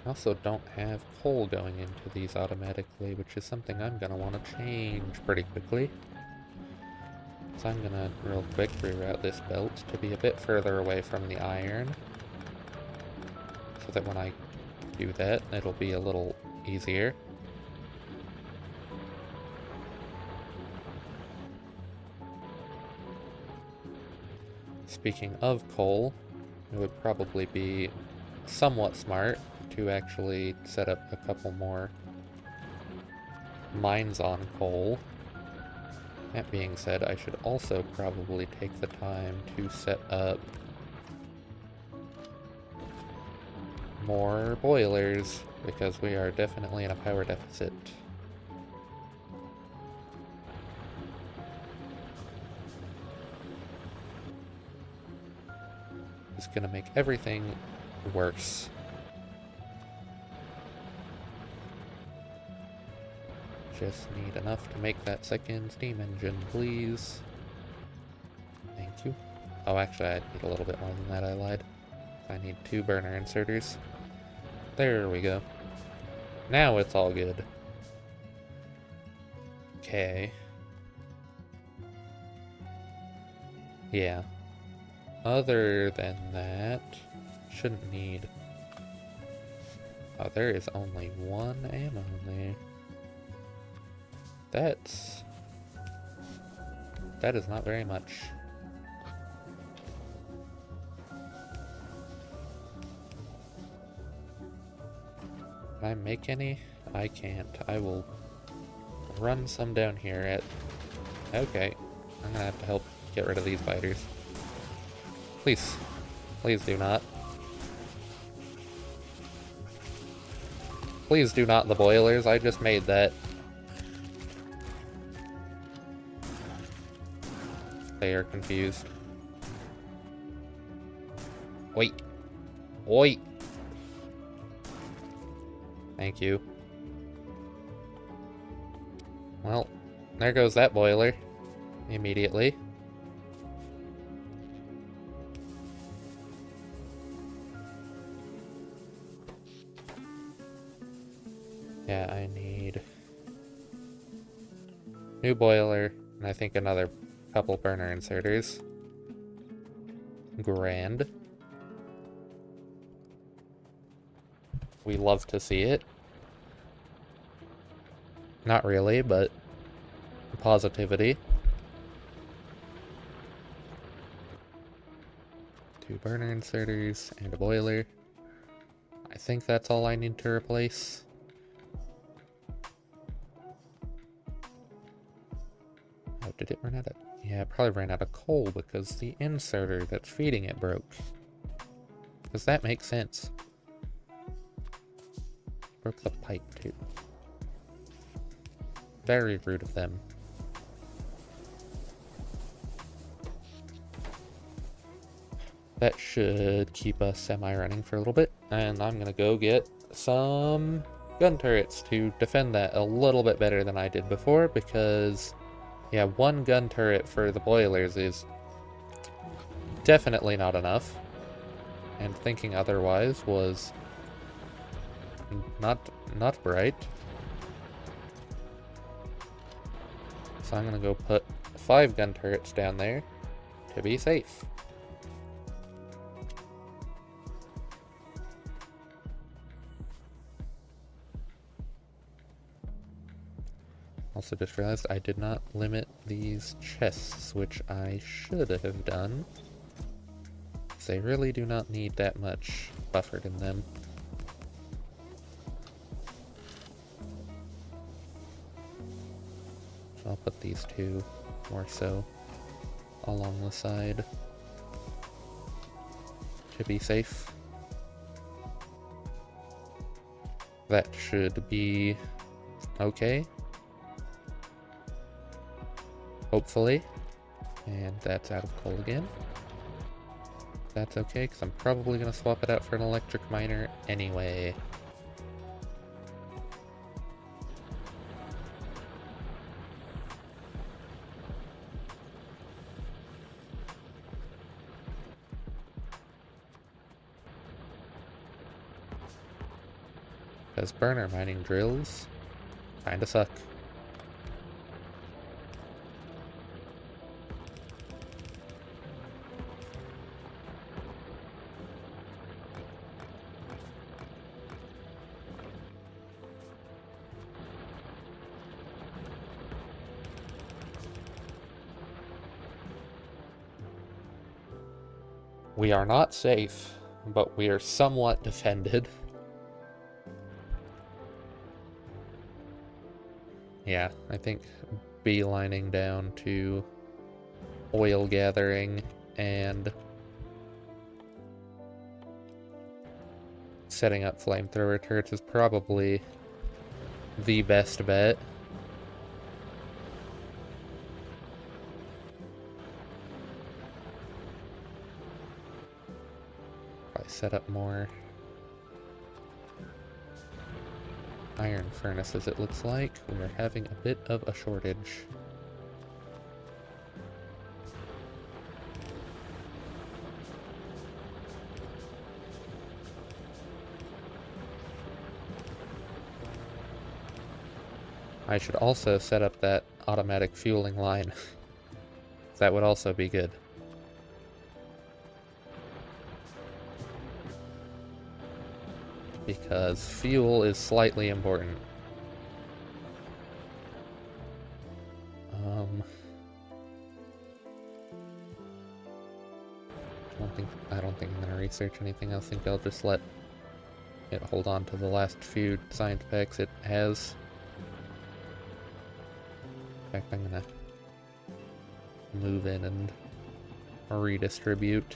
I also don't have coal going into these automatically, which is something I'm going to want to change pretty quickly. So I'm going to real quick reroute this belt to be a bit further away from the iron, so that when I do that, it'll be a little easier. Speaking of coal, it would probably be somewhat smart to actually set up a couple more mines on coal. That being said, I should also probably take the time to set up more boilers, because we are definitely in a power deficit. It's gonna make everything worse. Just need enough to make that second steam engine, please. Thank you. Oh, actually, I need a little bit more than that, I lied. I need 2 burner inserters. There we go. Now it's all good. Okay. Yeah. Other than that, shouldn't need... Oh, there is only 1 ammo in there. That is not very much. Can I make any? I can't. I will run some down here at... Okay. I'm gonna have to help get rid of these biters. Please. Please do not. Please do not the boilers. I just made that. They are confused. Wait. Wait. Thank you. Well, there goes that boiler. Immediately. Yeah, I need new boiler, and I think another couple burner inserters. Grand. We love to see it. Not really, but positivity. 2 burner inserters and a boiler. I think that's all I need to replace. Oh, did it run out of... Yeah, it probably ran out of coal because the inserter that's feeding it broke. Does that make sense? Broke the pipe, too. Very rude of them. That should keep us semi-running for a little bit. And I'm gonna go get some gun turrets to defend that a little bit better than I did before, because... yeah, 1 gun turret for the boilers is definitely not enough. And thinking otherwise was not bright. So I'm gonna go put 5 gun turrets down there to be safe. Also just realized I did not limit these chests, which I should have done. They really do not need that much buffered in them. I'll put these two more so along the side to be safe. That should be okay. Hopefully. And that's out of coal again. That's okay, because I'm probably going to swap it out for an electric miner anyway. Because burner mining drills kinda suck. We are not safe, but we are somewhat defended. Yeah, I think beelining down to oil gathering and setting up flamethrower turrets is probably the best bet. Probably set up more iron furnaces, it looks like. We are having a bit of a shortage. I should also set up that automatic fueling line. That would also be good. Because fuel is slightly important. I don't think I'm gonna research anything else. I think I'll just let it hold on to the last few science packs it has. In fact, I'm gonna move in and redistribute.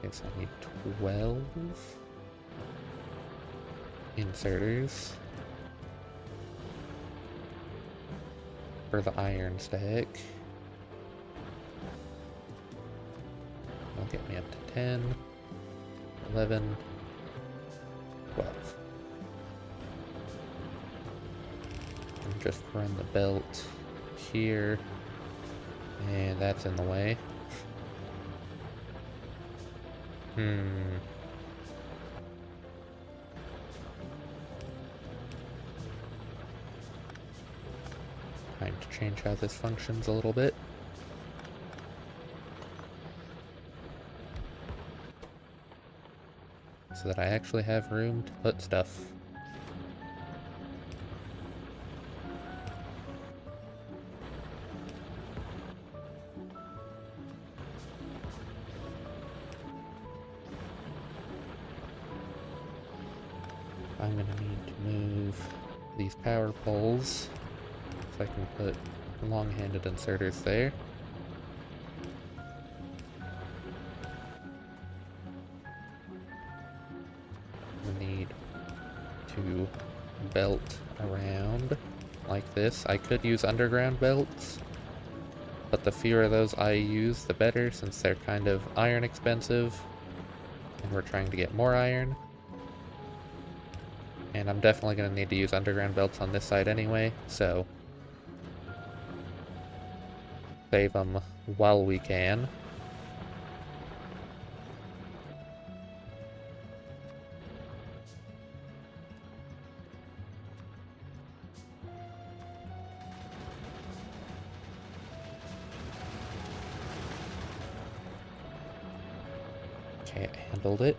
Guess I need 12 inserters for the iron stack. That'll get me up to 10, 11, 12. And just run the belt here, and that's in the way. Time to change how this functions a little bit. So that I actually have room to put stuff. I'm gonna need to move these power poles so I can put long-handed inserters there. We need to belt around like this. I could use underground belts, but the fewer of those I use, the better, since they're kind of iron expensive, and we're trying to get more iron. And I'm definitely going to need to use underground belts on this side anyway, so save them while we can. Okay, I handled it.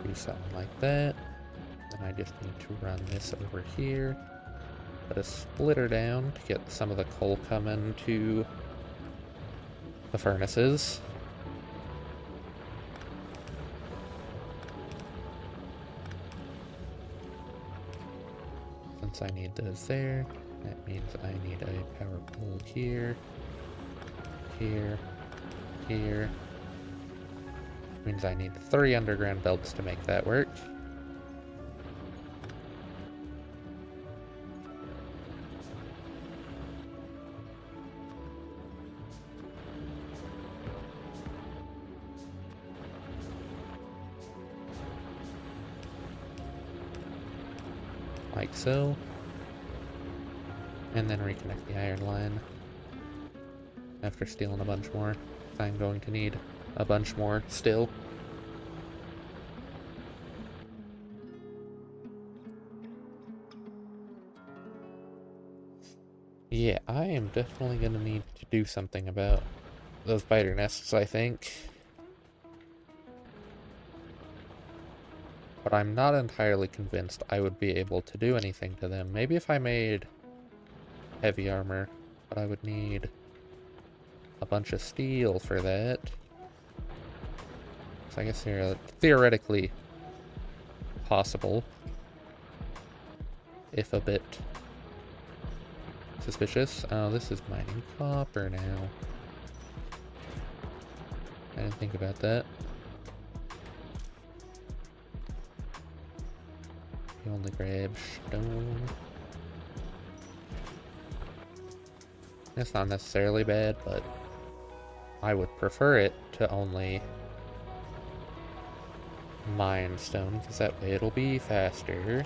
Do something like that. Then I just need to run this over here. Put a splitter down to get some of the coal coming to the furnaces. Since I need those there, that means I need a power pole here, here, here. Means I need 3 underground belts to make that work. Like so. And then reconnect the iron line. After stealing a bunch more. I'm going to need a bunch more still. Yeah, I am definitely going to need to do something about those spider nests, I think. But I'm not entirely convinced I would be able to do anything to them. Maybe if I made heavy armor, but I would need a bunch of steel for that. So I guess they're theoretically possible, if a bit suspicious. Oh, this is mining copper now. I didn't think about that. You only grab stone. It's not necessarily bad, but I would prefer it to only mine stone, because that way it'll be faster.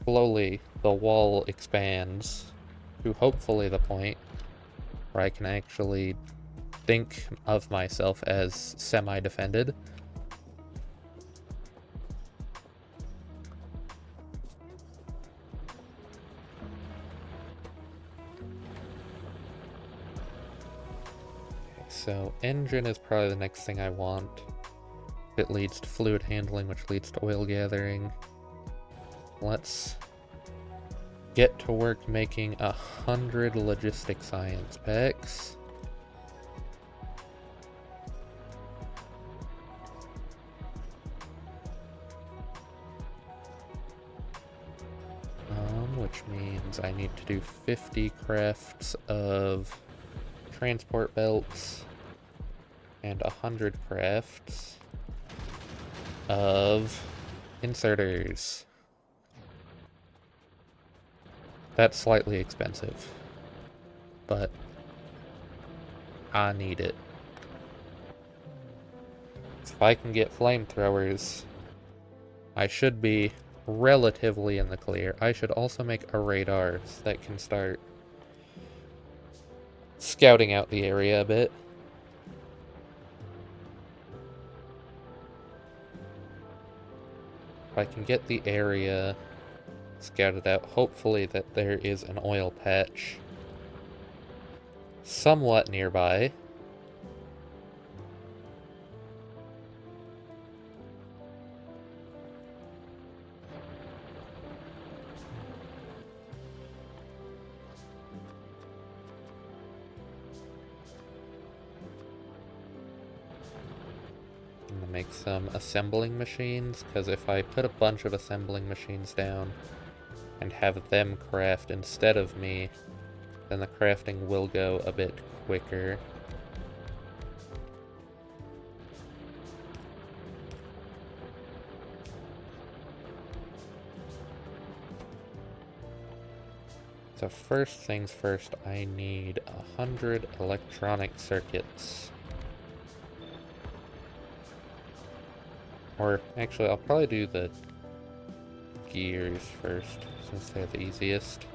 Slowly, the wall expands to hopefully the point where I can actually think of myself as semi-defended. So, engine is probably the next thing I want. It leads to fluid handling, which leads to oil gathering. Let's get to work making 100 logistic science packs. Which means I need to do 50 crafts of transport belts and 100 crafts of inserters. That's slightly expensive, but I need it. If I can get flamethrowers, I should be relatively in the clear. I should also make a radar that can start scouting out the area a bit. If I can get the area scouted out, hopefully that there is an oil patch somewhat nearby. I'm gonna make some assembling machines, because if I put a bunch of assembling machines down and have them craft instead of me, then the crafting will go a bit quicker. So first things first, I need 100 electronic circuits. Or actually, I'll probably do the gears first, since they're the easiest.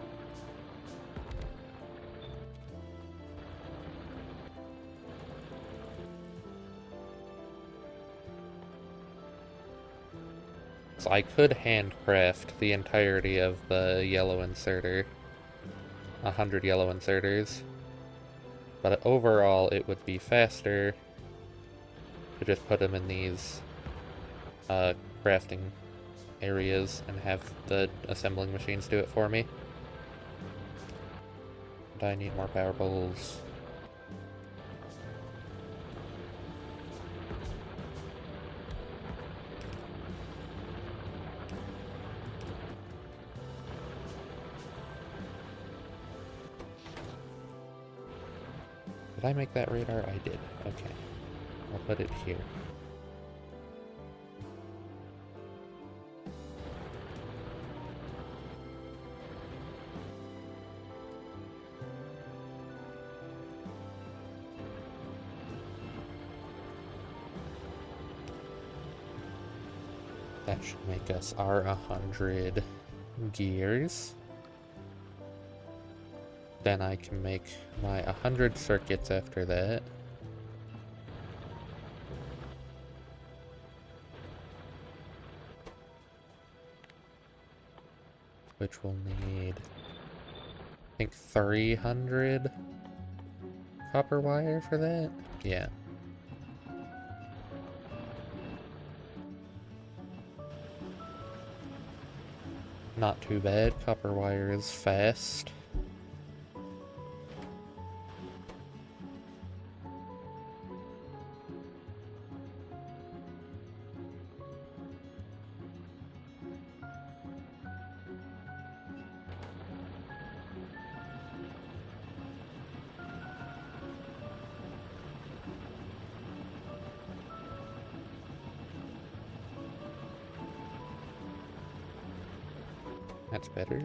So I could handcraft the entirety of the yellow inserter. 100 yellow inserters. But overall, it would be faster to just put them in these crafting areas and have the assembling machines do it for me. And I need more power poles. Did I make that radar? I did. Okay. I'll put it here. That should make us our 100 gears. Then I can make my 100 circuits after that. Which will need, I think, 300 copper wire for that? Yeah. Not too bad. Copper wire is fast. That's better.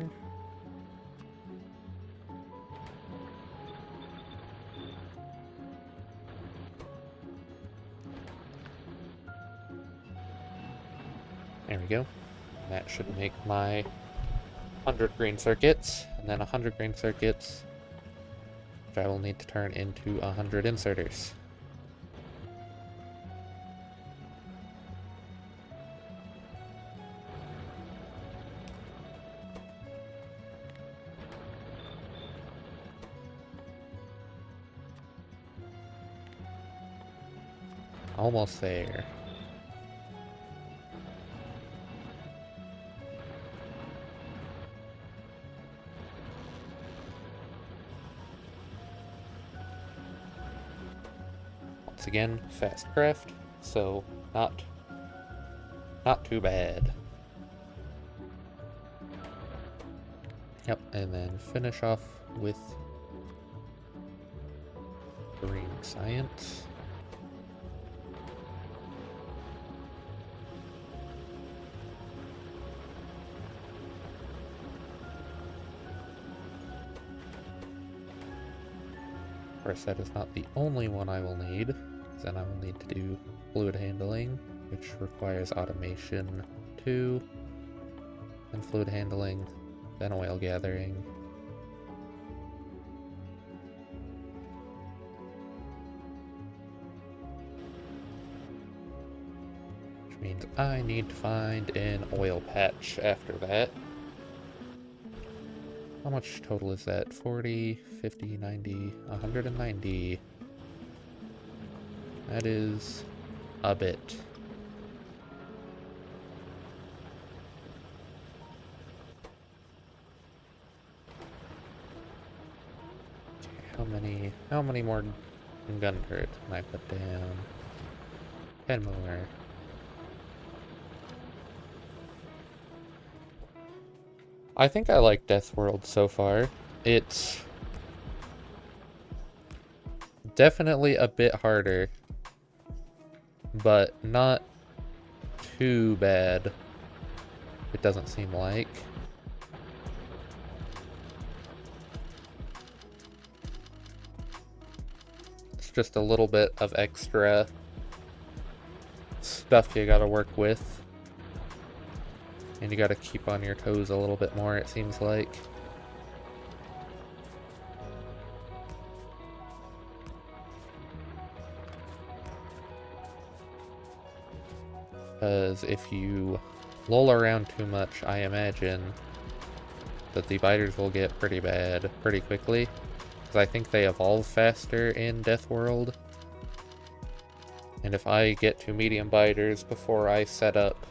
There we go. That should make my 100 green circuits, and then 100 green circuits, which I will need to turn into 100 inserters. Almost there. Once again, fast craft, so not too bad. Yep, and then finish off with green science. Of course, that is not the only one I will need, because then I will need to do fluid handling, which requires automation 2, and fluid handling, then oil gathering. Which means I need to find an oil patch after that. How much total is that? 40, 50, 90, 190. That is a bit. Okay, how many more gun turrets can I put down? 10 more. I think I like Deathworld so far. It's definitely a bit harder, but not too bad, it doesn't seem like. It's just a little bit of extra stuff you gotta work with. And you gotta keep on your toes a little bit more, it seems like. Because if you lull around too much, I imagine that the biters will get pretty bad pretty quickly. Because I think they evolve faster in Deathworld. And if I get to medium biters before I set up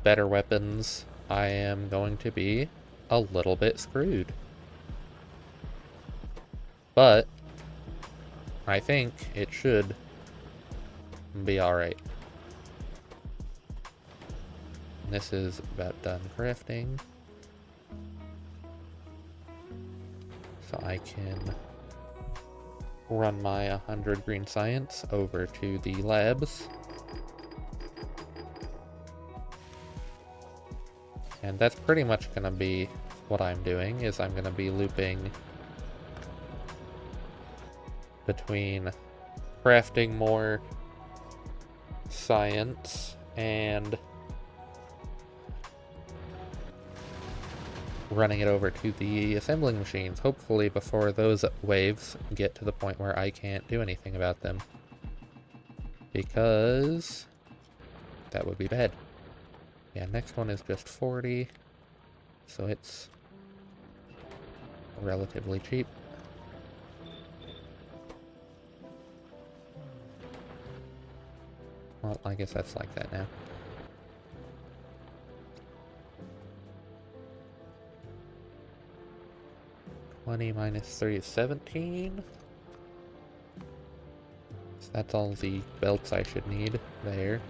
better weapons, I am going to be a little bit screwed. But I think it should be alright. This is about done crafting. So I can run my 100 green science over to the labs. And that's pretty much going to be what I'm doing, is I'm going to be looping between crafting more science and running it over to the assembling machines, hopefully before those waves get to the point where I can't do anything about them. Because that would be bad. Yeah, next one is just 40, so it's relatively cheap. Well, I guess that's like that now. minus 3 is 17. So that's all the belts I should need there.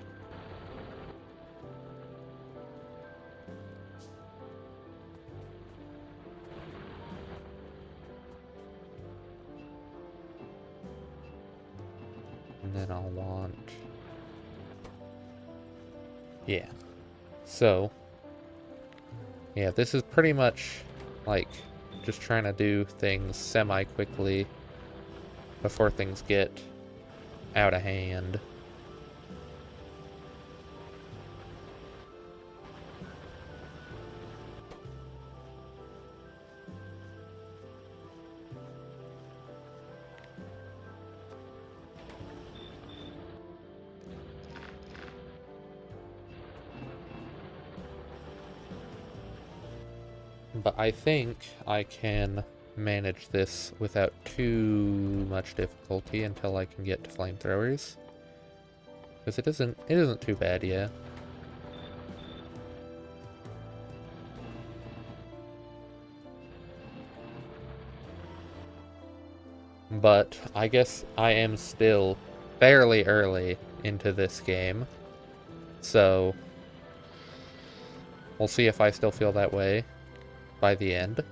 And then I'll want... yeah. So, yeah, this is pretty much like just trying to do things semi-quickly before things get out of hand. But I think I can manage this without too much difficulty until I can get to flamethrowers. Because it isn't too bad, yeah. But I guess I am still fairly early into this game. So we'll see if I still feel that way by the end.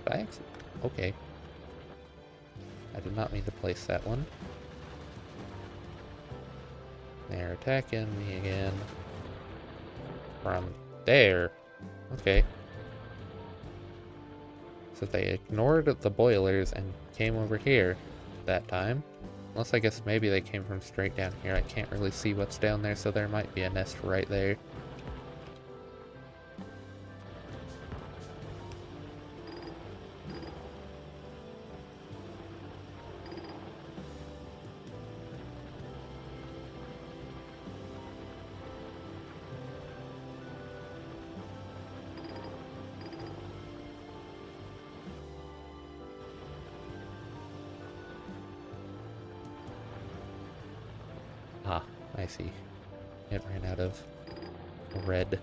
Thanks. Okay. I did not mean to place that one. They're attacking me again. From there. Okay. So they ignored the boilers and came over here that time. Unless I guess maybe they came from straight down here. I can't really see what's down there, so there might be a nest right there. Ah, I see. It ran out of red.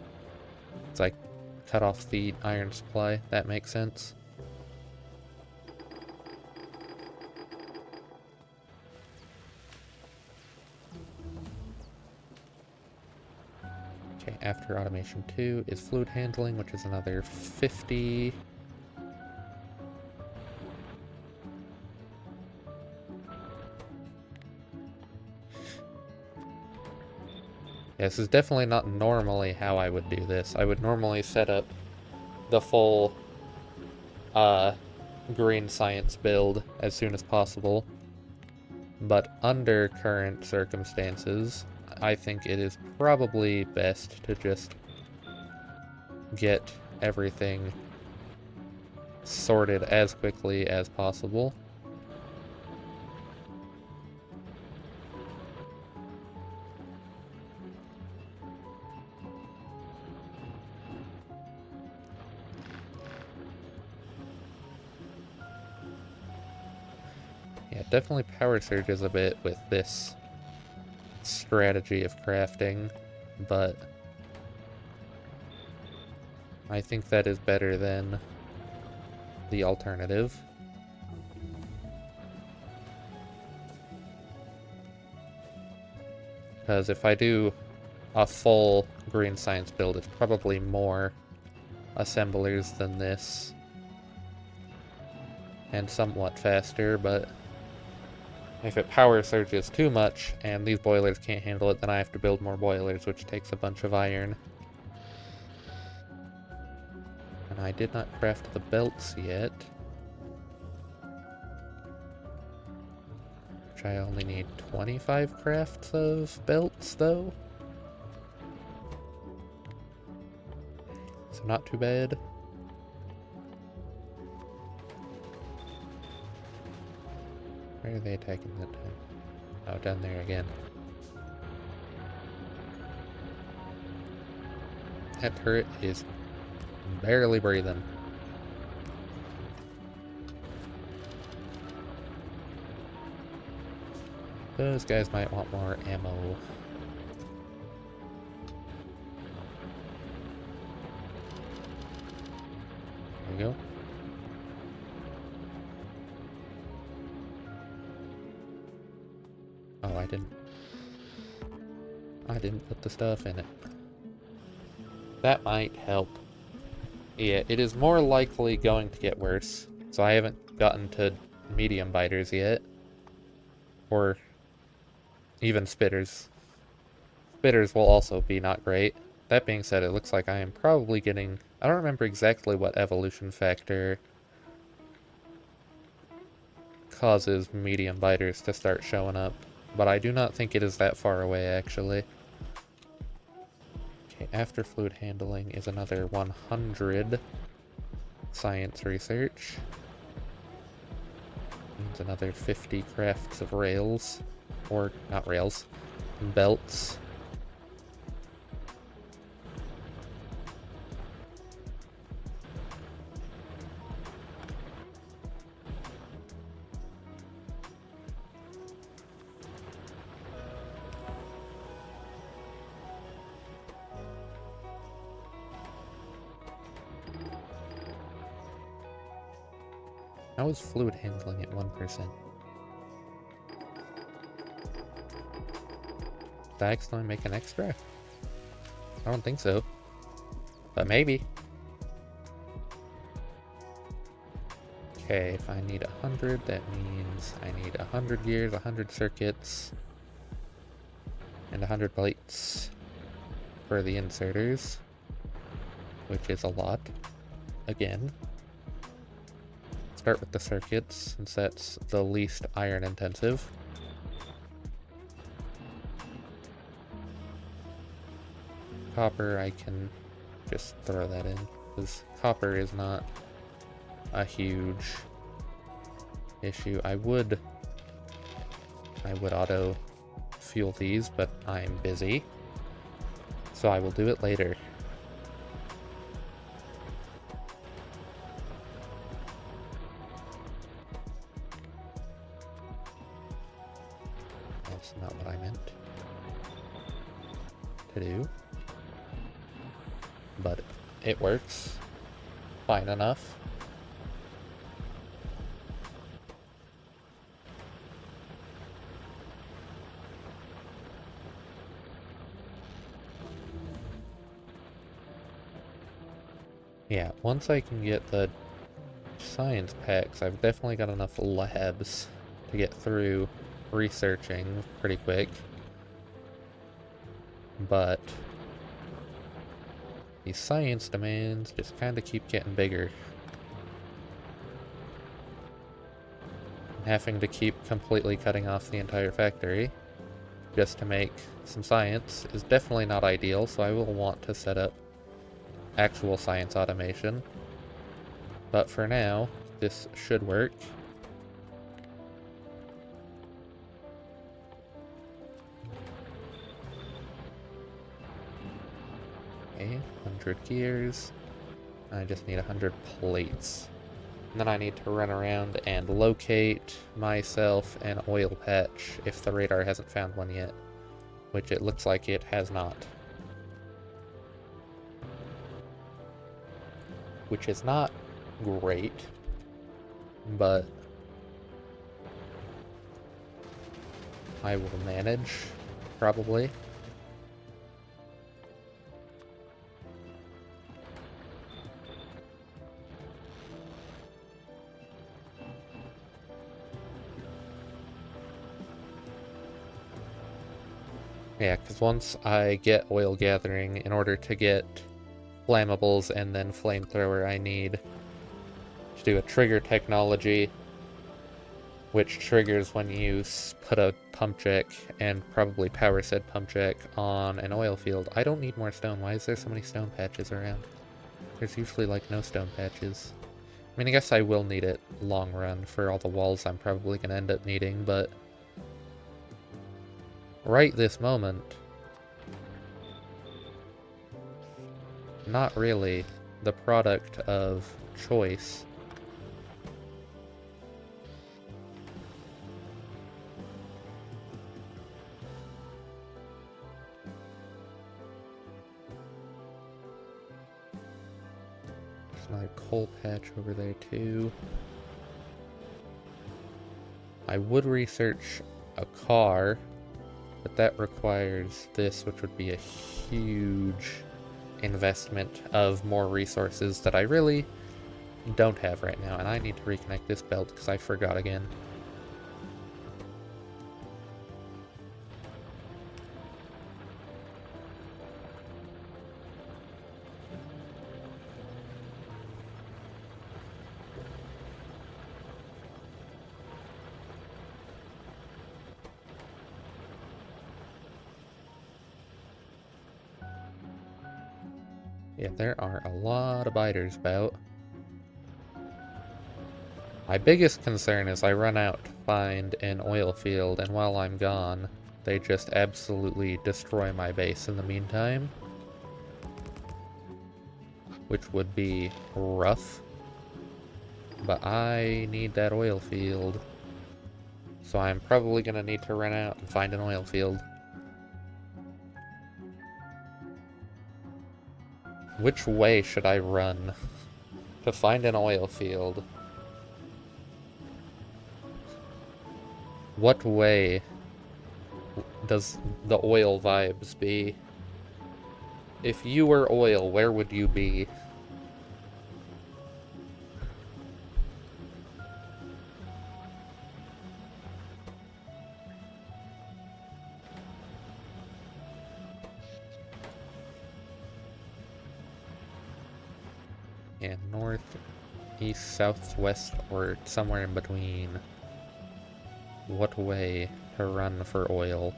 It's like cut off the iron supply. That makes sense. Okay, after automation 2 is fluid handling, which is another 50. This is definitely not normally how I would do this. I would normally set up the full green science build as soon as possible. But under current circumstances, I think it is probably best to just get everything sorted as quickly as possible. Yeah, definitely power surges a bit with this strategy of crafting, but I think that is better than the alternative. Because if I do a full green science build, it's probably more assemblers than this. And somewhat faster, but if it power surges too much and these boilers can't handle it, then I have to build more boilers, which takes a bunch of iron. And I did not craft the belts yet. Which I only need 25 crafts of belts, though. So not too bad. Where are they attacking that time? Oh, down there again. That turret is barely breathing. Those guys might want more ammo. There we go. Oh, I didn't put the stuff in it. That might help. Yeah, it is more likely going to get worse. So I haven't gotten to medium biters yet. Or even spitters. Spitters will also be not great. That being said, it looks like I am probably getting... I don't remember exactly what evolution factor causes medium biters to start showing up. But I do not think it is that far away, actually. Okay, after fluid handling is another 100 science research. Means another 50 crafts of rails. Or, not rails, belts. How is fluid handling at 1%? Did I accidentally make an extra? I don't think so. But maybe. Okay, if I need 100, that means I need 100 gears, 100 circuits, and 100 plates for the inserters, which is a lot. Again. Start with the circuits, since that's the least iron intensive. Copper, I can just throw that in, because copper is not a huge issue. I would auto fuel these, but I'm busy, so I will do it later. That's not what I meant to do. But it works fine enough. Yeah, once I can get the science packs, I've definitely got enough labs to get through researching pretty quick. But these science demands just kind of keep getting bigger. Having to keep completely cutting off the entire factory just to make some science is definitely not ideal, so I will want to set up actual science automation. But for now, this should work. Okay, 100 gears. I just need 100 plates. And then I need to run around and locate myself an oil patch if the radar hasn't found one yet, which it looks like it has not. Which is not great, but I will manage, probably. Yeah, because once I get oil gathering, in order to get flammables and then flamethrower, I need to do a trigger technology, which triggers when you put a pump jack and probably power said pump jack on an oil field. I don't need more stone. Why is there so many stone patches around? There's usually like no stone patches. I mean, I guess I will need it long run for all the walls I'm probably going to end up needing, but right this moment, not really the product of choice. There's another coal patch over there too. I would research a car, but that requires this, which would be a huge investment of more resources that I really don't have right now, and I need to reconnect this belt because I forgot again. Yeah, there are a lot of biters about. My biggest concern is I run out to find an oil field, and while I'm gone, they just absolutely destroy my base in the meantime. Which would be rough. But I need that oil field. So I'm probably going to need to run out and find an oil field. Which way should I run to find an oil field? What way does the oil vibes be? If you were oil, where would you be? Yeah, north, east, southwest, or somewhere in between. What way to run for oil?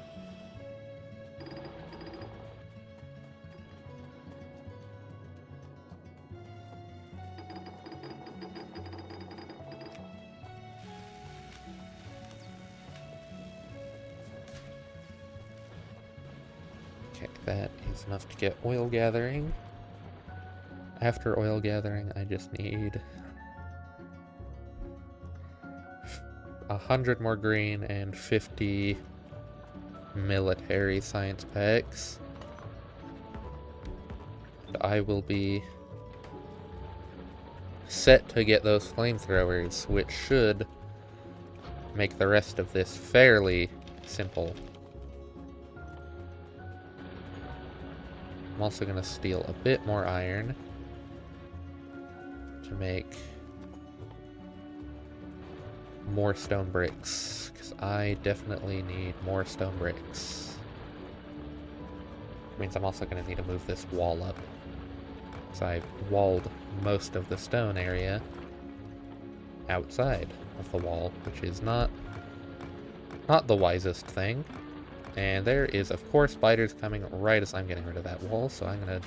Okay, that is enough to get oil gathering. After oil gathering, I just need 100 more green and 50 military science packs. And I will be set to get those flamethrowers, which should make the rest of this fairly simple. I'm also going to steal a bit more iron to make more stone bricks, because I definitely need more stone bricks. Which means I'm also going to need to move this wall up, because I've walled most of the stone area outside of the wall, which is not the wisest thing. And there is, of course, spiders coming right as I'm getting rid of that wall, so I'm going to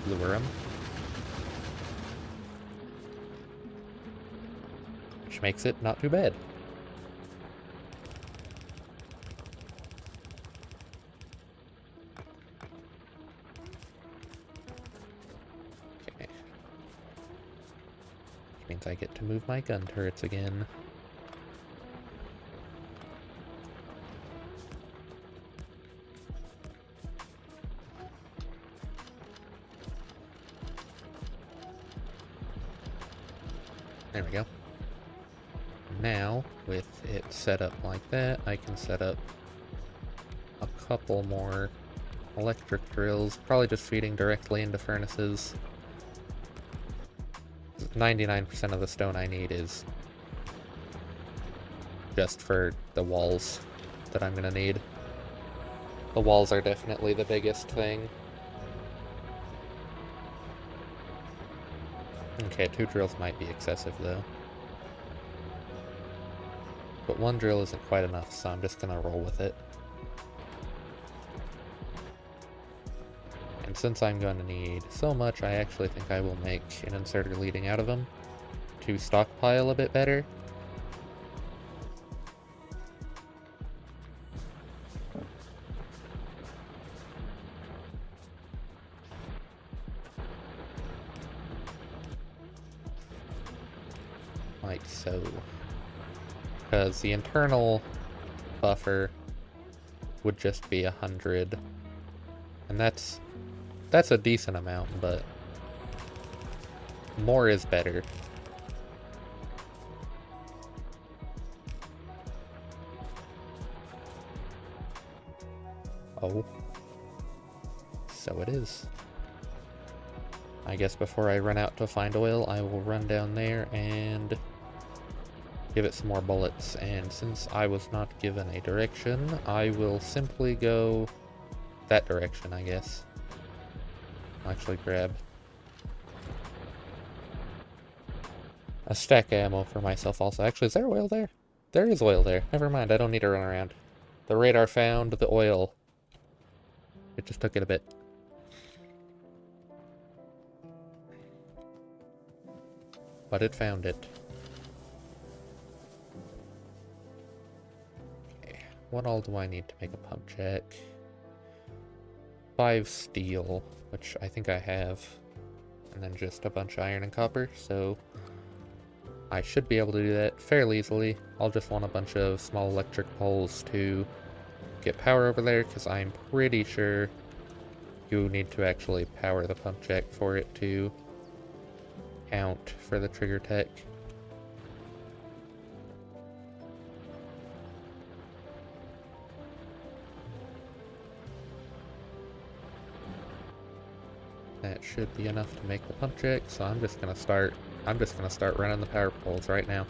lure them. Which makes it not too bad. Okay. Means I get to move my gun turrets again. There we go. Now, with it set up like that, I can set up a couple more electric drills, probably just feeding directly into furnaces. 99% of the stone I need is just for the walls that I'm gonna need. The walls are definitely the biggest thing. Okay, 2 drills might be excessive though. But 1 drill isn't quite enough, so I'm just gonna roll with it. And since I'm going to need so much, I actually think I will make an inserter leading out of them to stockpile a bit better. Like so. Because the internal buffer would just be 100. And that's a decent amount, but more is better. Oh. So it is. I guess before I run out to find oil, I will run down there and give it some more bullets. And since I was not given a direction, I will simply go that direction, I guess. I'll actually grab a stack of ammo for myself also. Actually, is there oil there? There is oil there. Never mind, I don't need to run around. The radar found the oil. It just took it a bit. But it found it. Okay, what all do I need to make a pump jack? 5 steel, which I think I have, and then just a bunch of iron and copper, so I should be able to do that fairly easily. I'll just want a bunch of small electric poles to get power over there, because I'm pretty sure you need to actually power the pump jack for it to count for the trigger tech. That should be enough to make the pump jack, so I'm just gonna start running the power poles right now.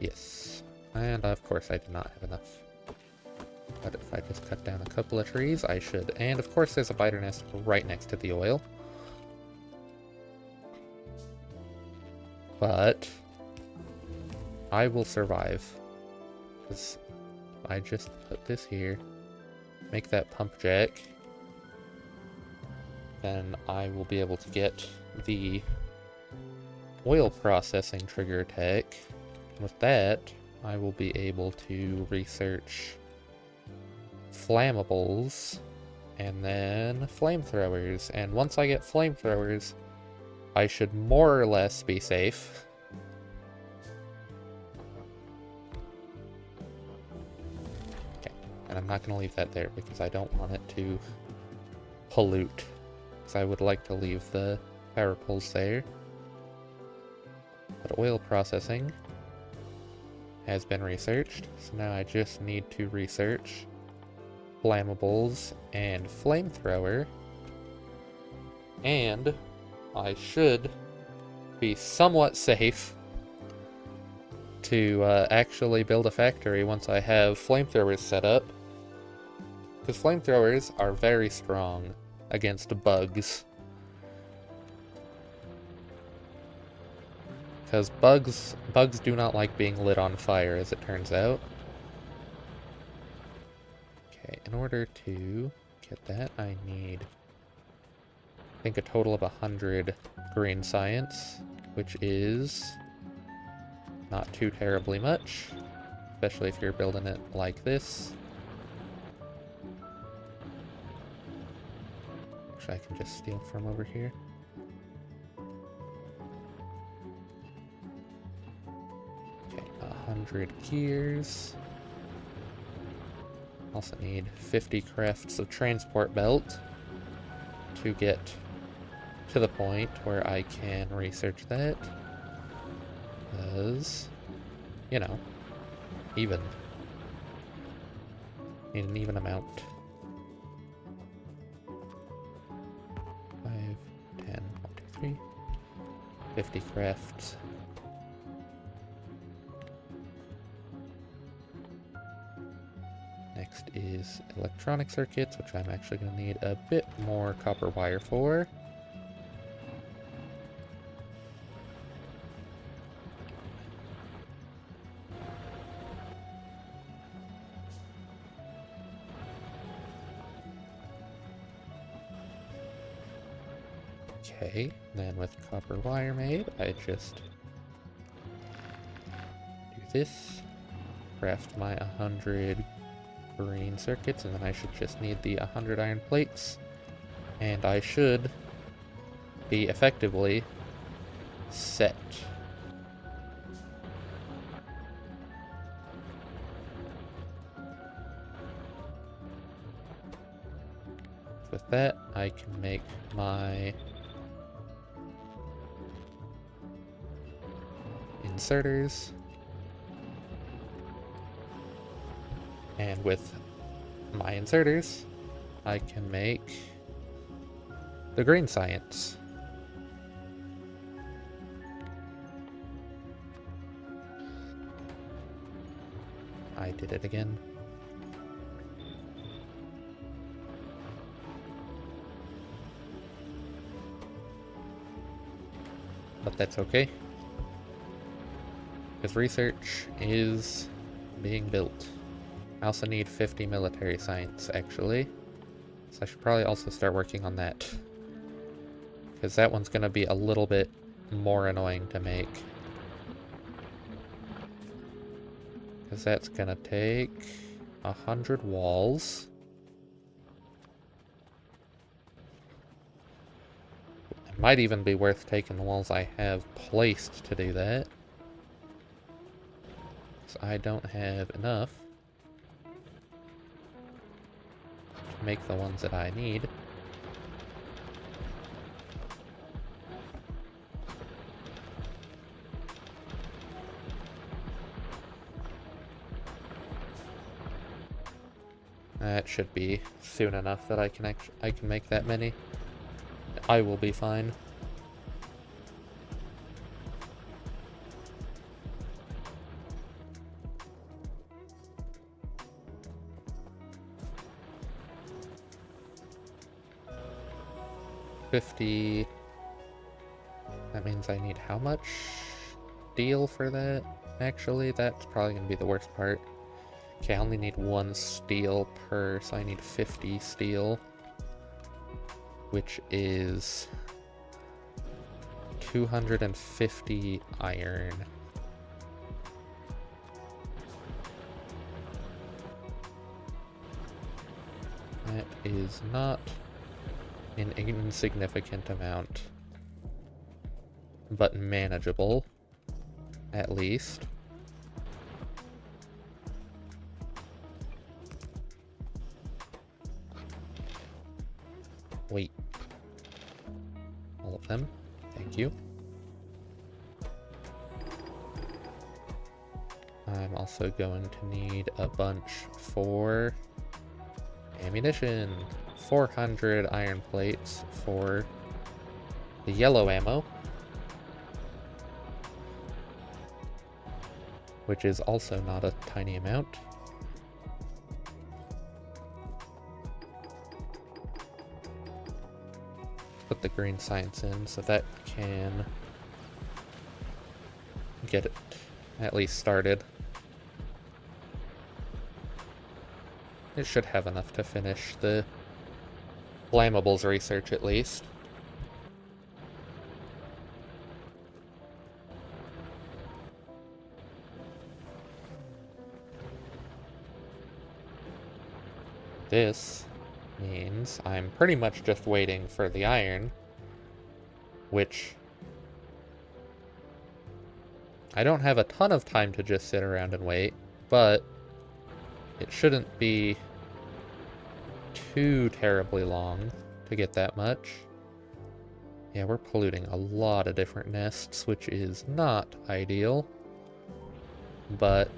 Yes, and of course I did not have enough. But if I just cut down a couple of trees, I should. And of course there's a biter nest right next to the oil. But I will survive. Because I just put this here, make that pump jack, then I will be able to get the oil processing trigger tech. With that, I will be able to research flammables and then flamethrowers. And once I get flamethrowers, I should more or less be safe. Okay, and I'm not going to leave that there because I don't want it to pollute. Because I would like to leave the power poles there. But oil processing has been researched, so now I just need to research flammables and flamethrower, and I should be somewhat safe to actually build a factory once I have flamethrowers set up, because flamethrowers are very strong against bugs. Because bugs do not like being lit on fire, as it turns out. Okay, in order to get that, I need, I think, a total of 100 green science, which is not too terribly much, especially if you're building it like this. Which I can just steal from over here. Okay, 100 gears. Also need 50 crafts of transport belt to get to the point where I can research that. Because, you know, even. Need an even amount. 5, 10, 1, 2, 3. 50 crafts. Next is electronic circuits, which I'm actually going to need a bit more copper wire for. Okay, then with copper wire made, I just do this, craft my 100 green circuits, and then I should just need the 100 iron plates, and I should be effectively set. With that, I can make my inserters, and with my inserters, I can make the green science. I did it again. But that's okay, because research is being built. I also need 50 military science, actually. So I should probably also start working on that. Because that one's going to be a little bit more annoying to make. Because that's going to take 100 walls. It might even be worth taking the walls I have placed to do that. Because I don't have enough to make the ones that I need. That should be soon enough that I can make that many. I will be fine. $50. That means I need how much steel for that? Actually, that's probably going to be the worst part. Okay, I only need 1 steel per, so I need 50 steel, which is 250 iron. That is not an insignificant amount, but manageable, at least. Wait. All of them. Thank you. I'm also going to need a bunch for ammunition. 400 iron plates for the yellow ammo, which is also not a tiny amount. Put the green science in so that can get it at least started. It should have enough to finish the flammables research at least. This means I'm pretty much just waiting for the iron, which I don't have a ton of time to just sit around and wait, but it shouldn't be too terribly long to get that much. Yeah, we're polluting a lot of different nests, which is not ideal, but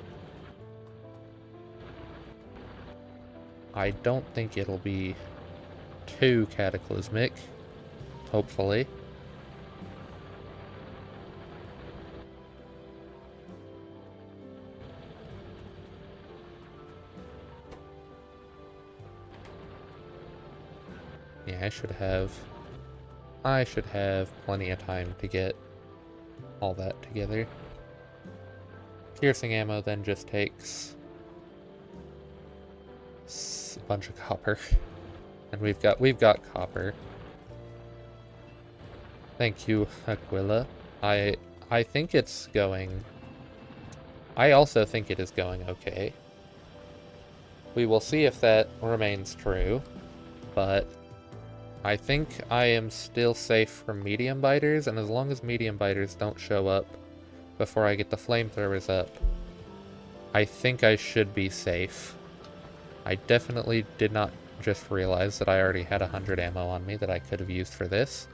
I don't think it'll be too cataclysmic, hopefully. Yeah, I should have plenty of time to get all that together. Piercing ammo then just takes a bunch of copper. And we've got copper. Thank you, Aquila. I think it's going... I also think it is going okay. We will see if that remains true, but I think I am still safe from medium biters, and as long as medium biters don't show up before I get the flamethrowers up, I think I should be safe. I definitely did not just realize that I already had 100 ammo on me that I could have used for this.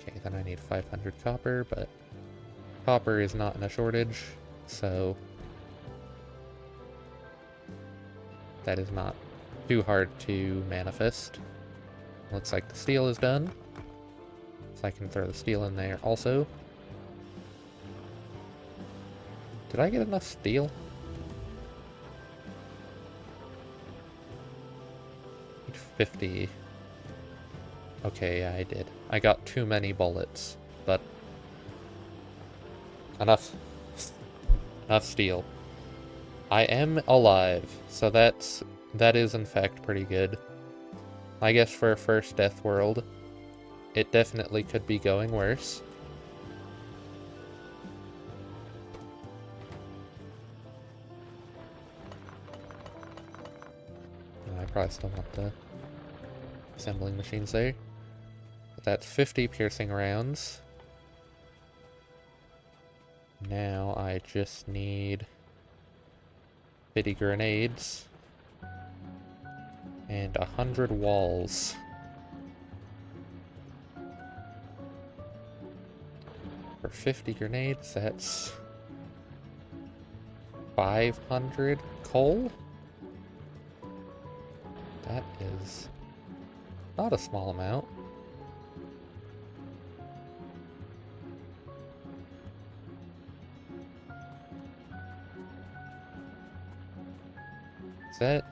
Okay, then I need 500 copper, but copper is not in a shortage, so that is not too hard to manifest. Looks like the steel is done, so I can throw the steel in there also. Did I get enough steel? 50. Okay, yeah, I did. I got too many bullets, but enough steel. I am alive, so that is in fact pretty good. I guess for a first Deathworld, it definitely could be going worse. I probably still want the assembling machines there. But that's 50 piercing rounds. Now I just need 50 grenades and 100 walls. For 50 grenades, that's 500 coal? That is not a small amount. Is that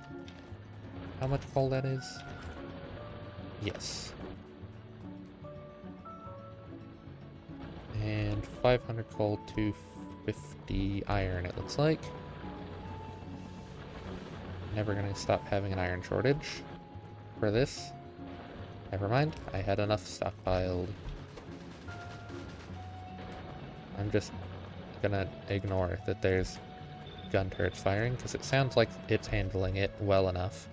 how much coal that is? Yes. And 500 coal, 250 iron, it looks like. Never gonna stop having an iron shortage for this. Never mind, I had enough stockpiled. I'm just gonna ignore that there's gun turrets firing, because it sounds like it's handling it well enough.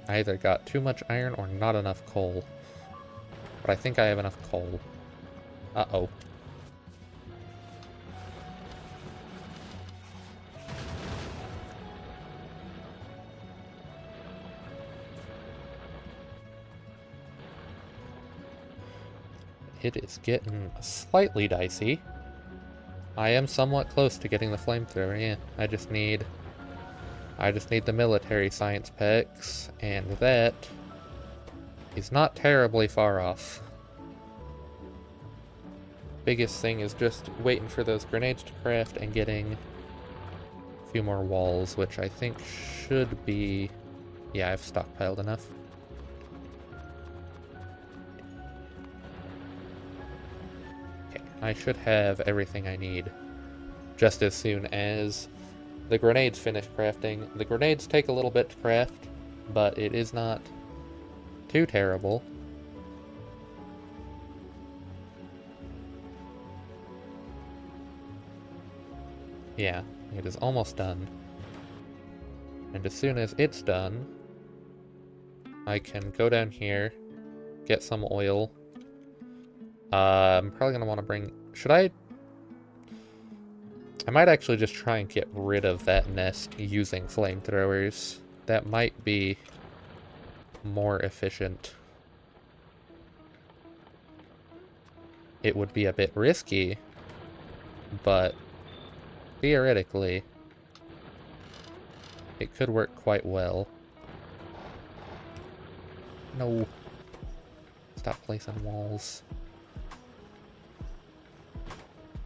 I either got too much iron or not enough coal. But I think I have enough coal. Uh-oh. It is getting slightly dicey. I am somewhat close to getting the flamethrower, yeah. I just need the military science packs, and that is not terribly far off. biggest thing is just waiting for those grenades to craft and getting a few more walls, which I think should be... Yeah, I've stockpiled enough. Okay, I should have everything I need just as soon as the grenades finish crafting. The grenades take a little bit to craft, but it is not too terrible. Yeah, it is almost done. And as soon as it's done, I can go down here, get some oil. I'm probably going to want to bring... Should I might actually just try and get rid of that nest using flamethrowers. That might be more efficient. It would be a bit risky, but theoretically, it could work quite well. No. Stop placing walls.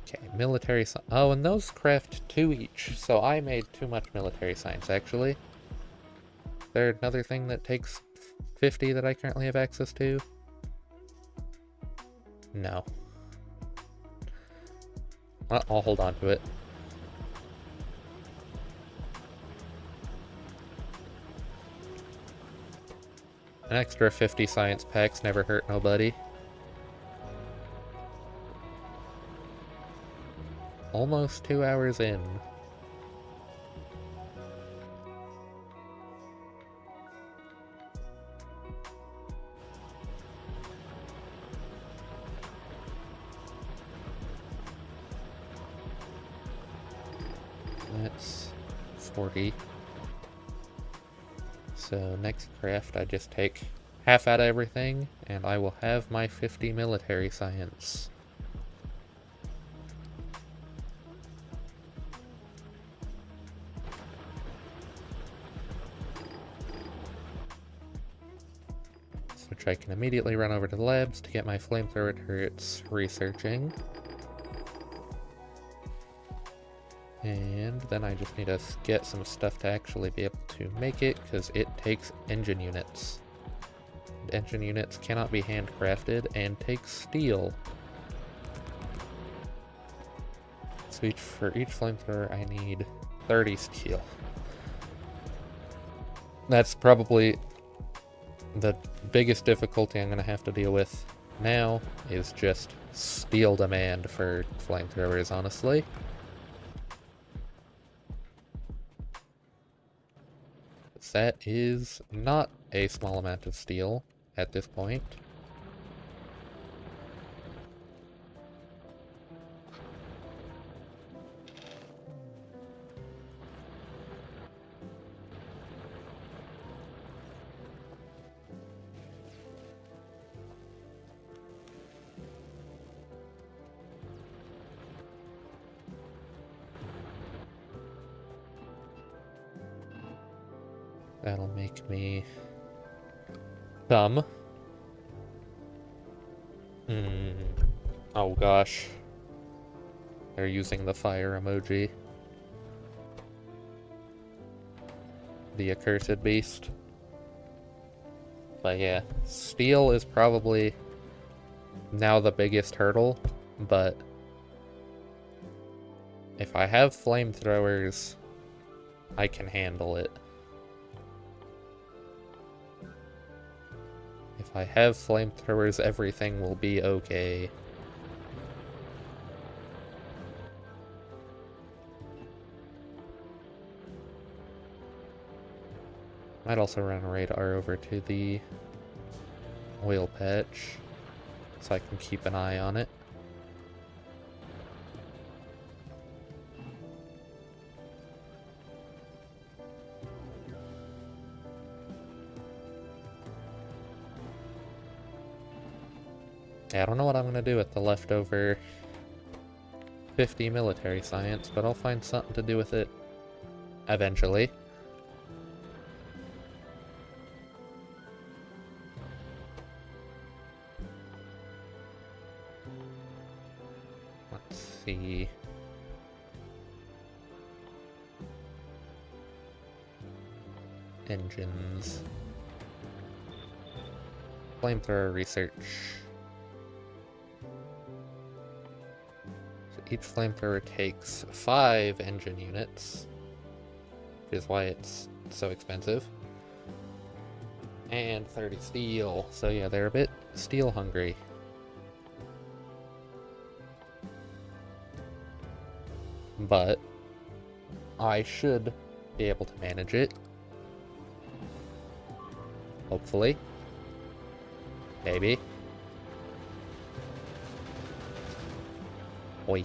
Okay, military science. Oh, and those craft 2 each, so I made too much military science, actually. Is there another thing that takes 50 that I currently have access to? No. Well, I'll hold on to it. An extra 50 science packs never hurt nobody. Almost 2 hours in. That's 40. So next craft, I just take half out of everything, and I will have my 50 military science. Which I can immediately run over to the labs to get my flamethrower turrets researching. And then I just need to get some stuff to actually be able to make it, because it takes engine units. And engine units cannot be handcrafted and take steel. So for each flamethrower I need 30 steel. That's probably the biggest difficulty I'm going to have to deal with now, is just steel demand for flamethrowers, honestly. That is not a small amount of steel at this point. That'll make me dumb. Oh gosh. They're using the fire emoji. The accursed beast. But yeah, steel is probably now the biggest hurdle, but if I have flamethrowers, I can handle it. If I have flamethrowers, everything will be okay. Might also run a radar over to the oil patch, so I can keep an eye on it. Yeah, I don't know what I'm going to do with the leftover 50 military science, but I'll find something to do with it eventually. see. Engines. Flamethrower research. So each flamethrower takes 5 engine units, which is why it's so expensive. And 30 steel. So yeah, they're a bit steel hungry. But I should be able to manage it. Hopefully. Maybe. Oi.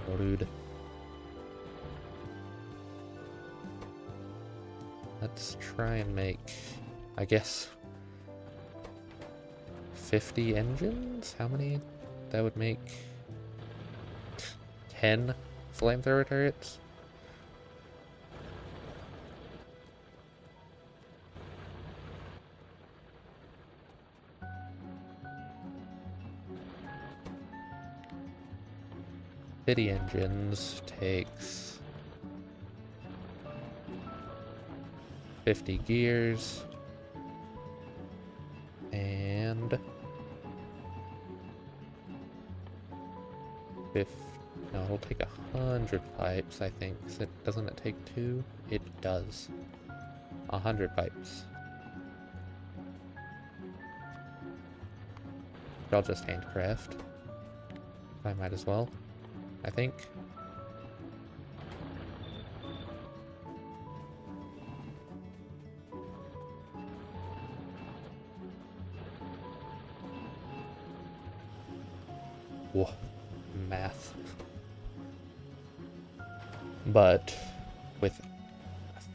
Rude. Let's try and make, I guess, 50 engines? How many? That would make 10 flamethrower turrets? City engines takes 50 gears and no, it'll take 100 pipes, I think. Doesn't it take 2? It does. 100 pipes. I'll just handcraft. I might as well, I think. Whoa, math. But with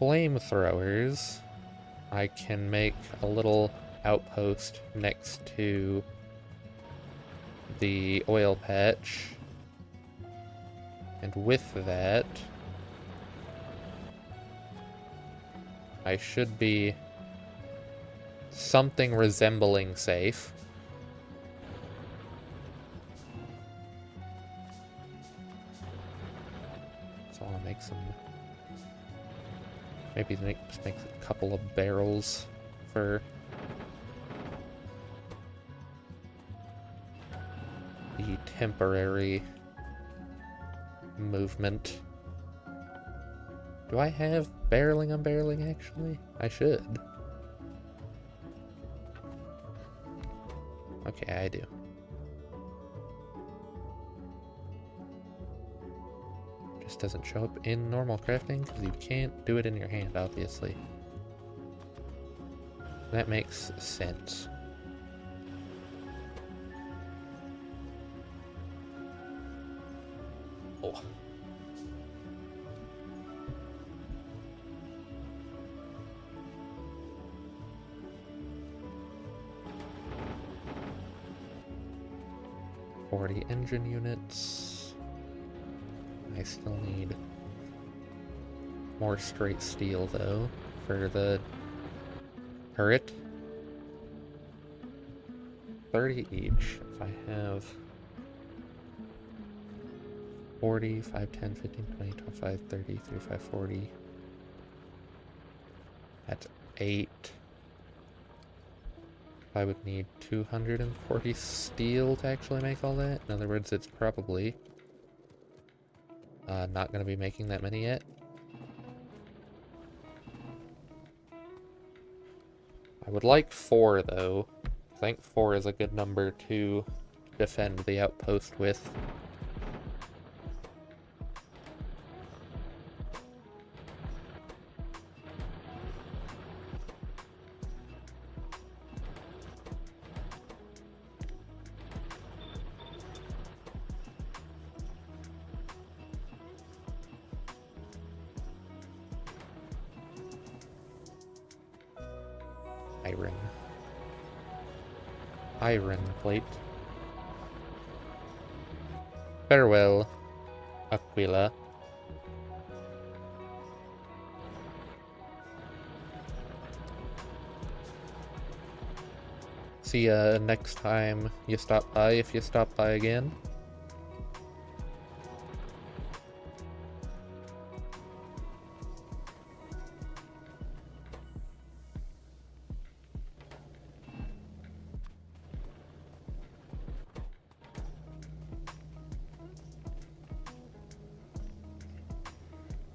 flamethrowers, I can make a little outpost next to the oil patch. And with that, I should be something resembling safe. So I'll make some, maybe just make a couple of barrels for the temporary movement. Do I have barreling unbarreling actually? I should. Okay, I do. Just doesn't show up in normal crafting because you can't do it in your hand, obviously. That makes sense. Oh. $40 engine units. I still need more straight steel though for the turret. 30 each. If I have 40, 5, 10, 15, 20, 25, 30, 35, 40. That's 8. I would need 240 steel to actually make all that. In other words, it's probably not going to be making that many yet. I would like 4, though. I think 4 is a good number to defend the outpost with. Iron plate. Farewell, Aquila. See ya next time you stop by, if you stop by again.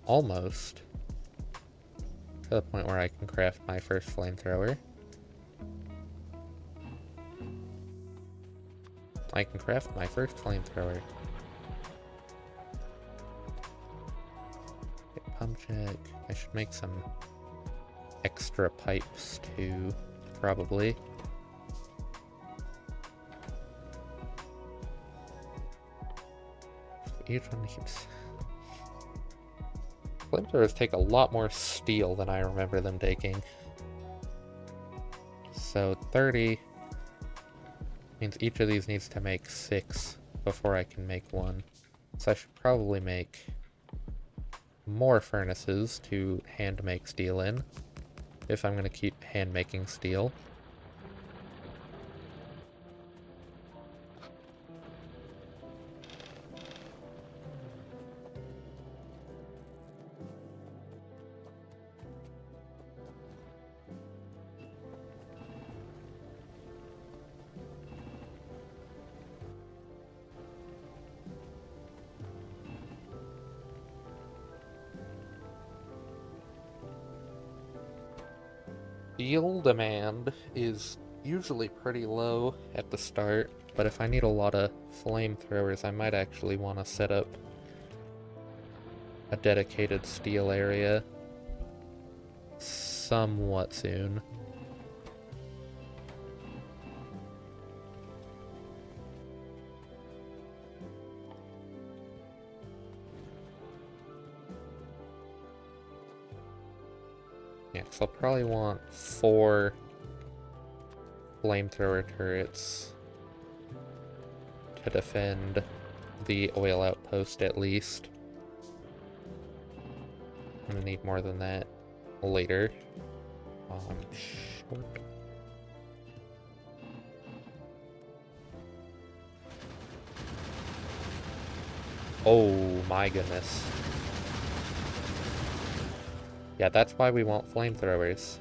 almost to the point where I can craft my first flamethrower. I can craft my first flamethrower. Okay, pump check. I should make some extra pipes too, probably. Each one keeps... Flamethrowers take a lot more steel than I remember them taking. So 30 means each of these needs to make 6 before I can make one. So I should probably make more furnaces to hand make steel in, if I'm going to keep hand making steel. Steel demand is usually pretty low at the start, but if I need a lot of flamethrowers, I might actually want to set up a dedicated steel area somewhat soon. Yeah, so I'll probably want 4 flamethrower turrets to defend the oil outpost at least. I'm gonna need more than that later. Short. Oh my goodness. Yeah, that's why we want flamethrowers.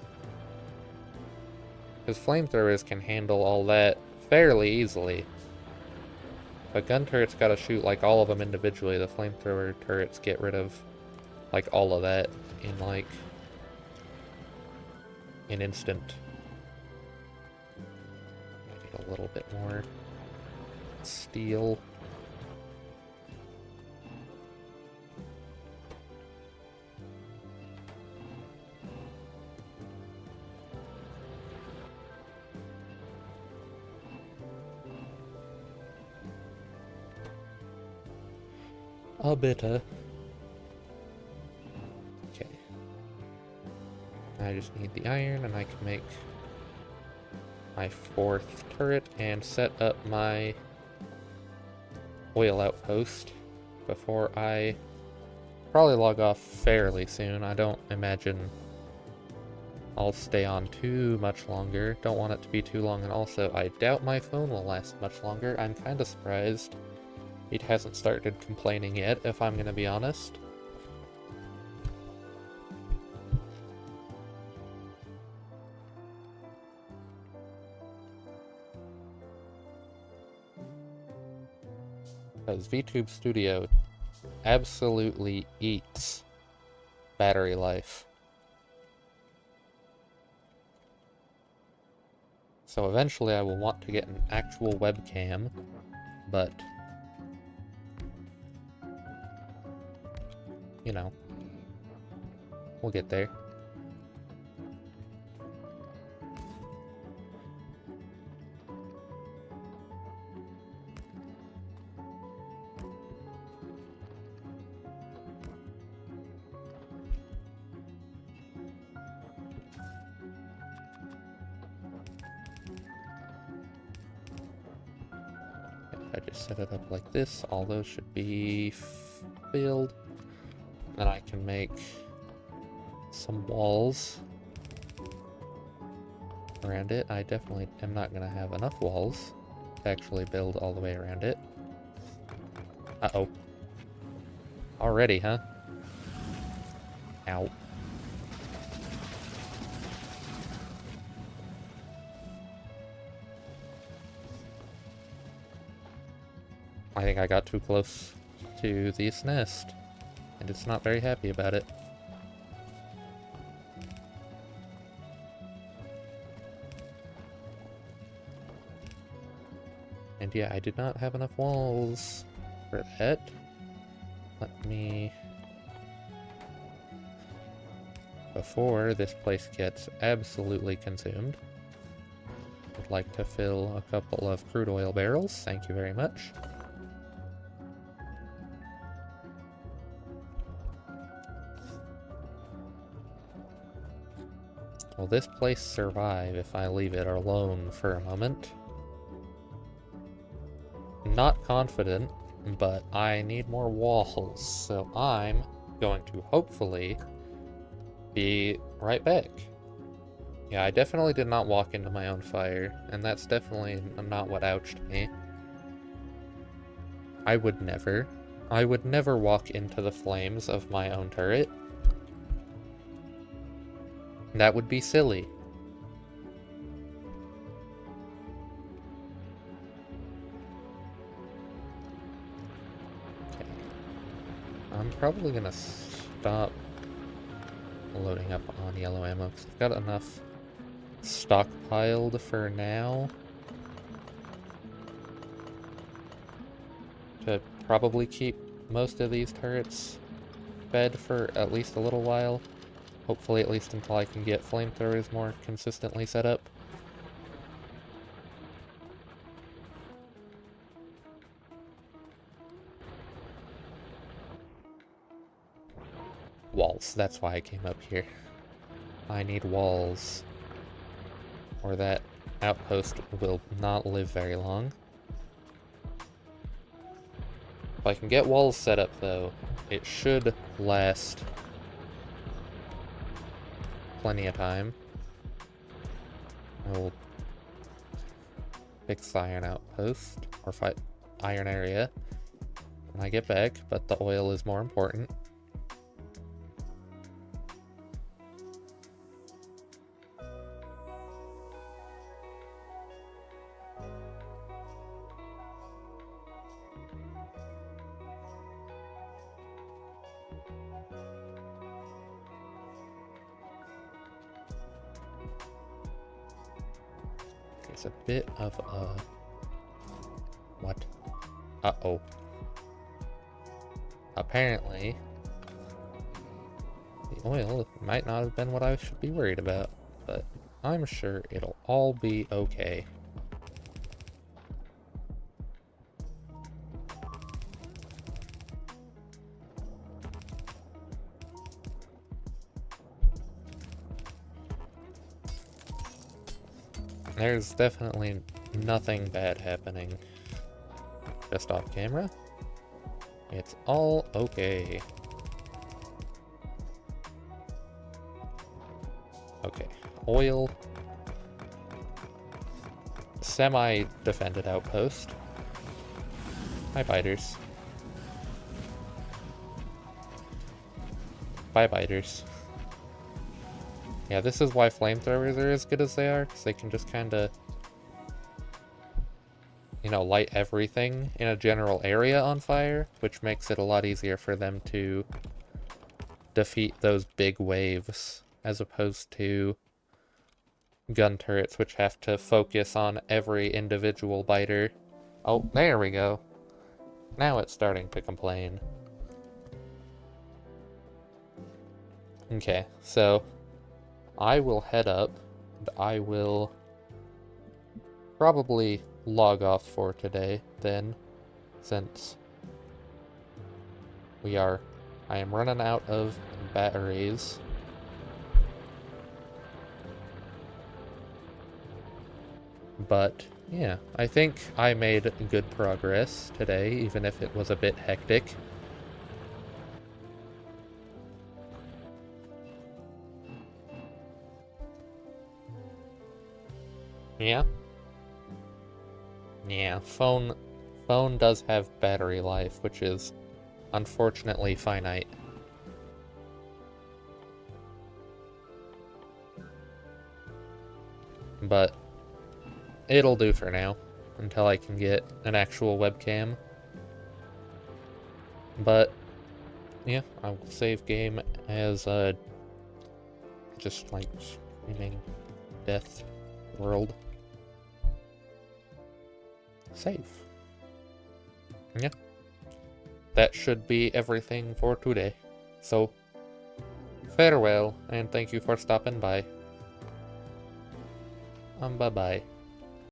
Because flamethrowers can handle all that fairly easily. But gun turrets gotta shoot like all of them individually. The flamethrower turrets get rid of like all of that in like an instant. I need a little bit more steel. A bitter. Okay. I just need the iron and I can make my 4th turret and set up my oil outpost before I probably log off fairly soon. I don't imagine I'll stay on too much longer. Don't want it to be too long, and also I doubt my phone will last much longer. I'm kind of surprised it hasn't started complaining yet, if I'm gonna be honest. Because VTube Studio absolutely eats battery life. So eventually I will want to get an actual webcam, but you know, we'll get there. If I just set it up like this, all those should be filled. Then I can make some walls around it. I definitely am not going to have enough walls to actually build all the way around it. Uh-oh. Already, huh? Ow. I think I got too close to this nest. and it's not very happy about it. And yeah, I did not have enough walls for that. Let me... Before this place gets absolutely consumed, I'd like to fill a couple of crude oil barrels. Thank you very much. Will this place survive if I leave it alone for a moment? Not confident, but I need more walls, so I'm going to hopefully be right back. Yeah, I definitely did not walk into my own fire, and that's definitely not what ouched me. I would never walk into the flames of my own turret. That would be silly. Okay. I'm probably gonna stop loading up on yellow ammo, because I've got enough stockpiled for now to probably keep most of these turrets fed for at least a little while. Hopefully at least until I can get flamethrowers more consistently set up. Walls, that's why I came up here. I need walls, or that outpost will not live very long. If I can get walls set up though, it should last plenty of time. I will fix the iron outpost, or fight iron area when I get back, but the oil is more important. It's a bit of a... What? Uh-oh. Apparently, the oil might not have been what I should be worried about, but I'm sure it'll all be okay. There's definitely nothing bad happening just off camera. It's all okay. Okay, oil. Semi-defended outpost. Hi, biters. Bye, biters. Yeah, this is why flamethrowers are as good as they are, because they can just kind of, you know, light everything in a general area on fire, which makes it a lot easier for them to defeat those big waves, as opposed to gun turrets, which have to focus on every individual biter. Oh, there we go. Now it's starting to complain. Okay, so I will head up, and I will probably log off for today then, since I am running out of batteries. But yeah, I think I made good progress today, even if it was a bit hectic. Yeah. Yeah, phone does have battery life, which is unfortunately finite. But it'll do for now, until I can get an actual webcam. But yeah, I'll save game as just like screaming death world. Save. Yeah. That should be everything for today. So, farewell, and thank you for stopping by. Bye-bye.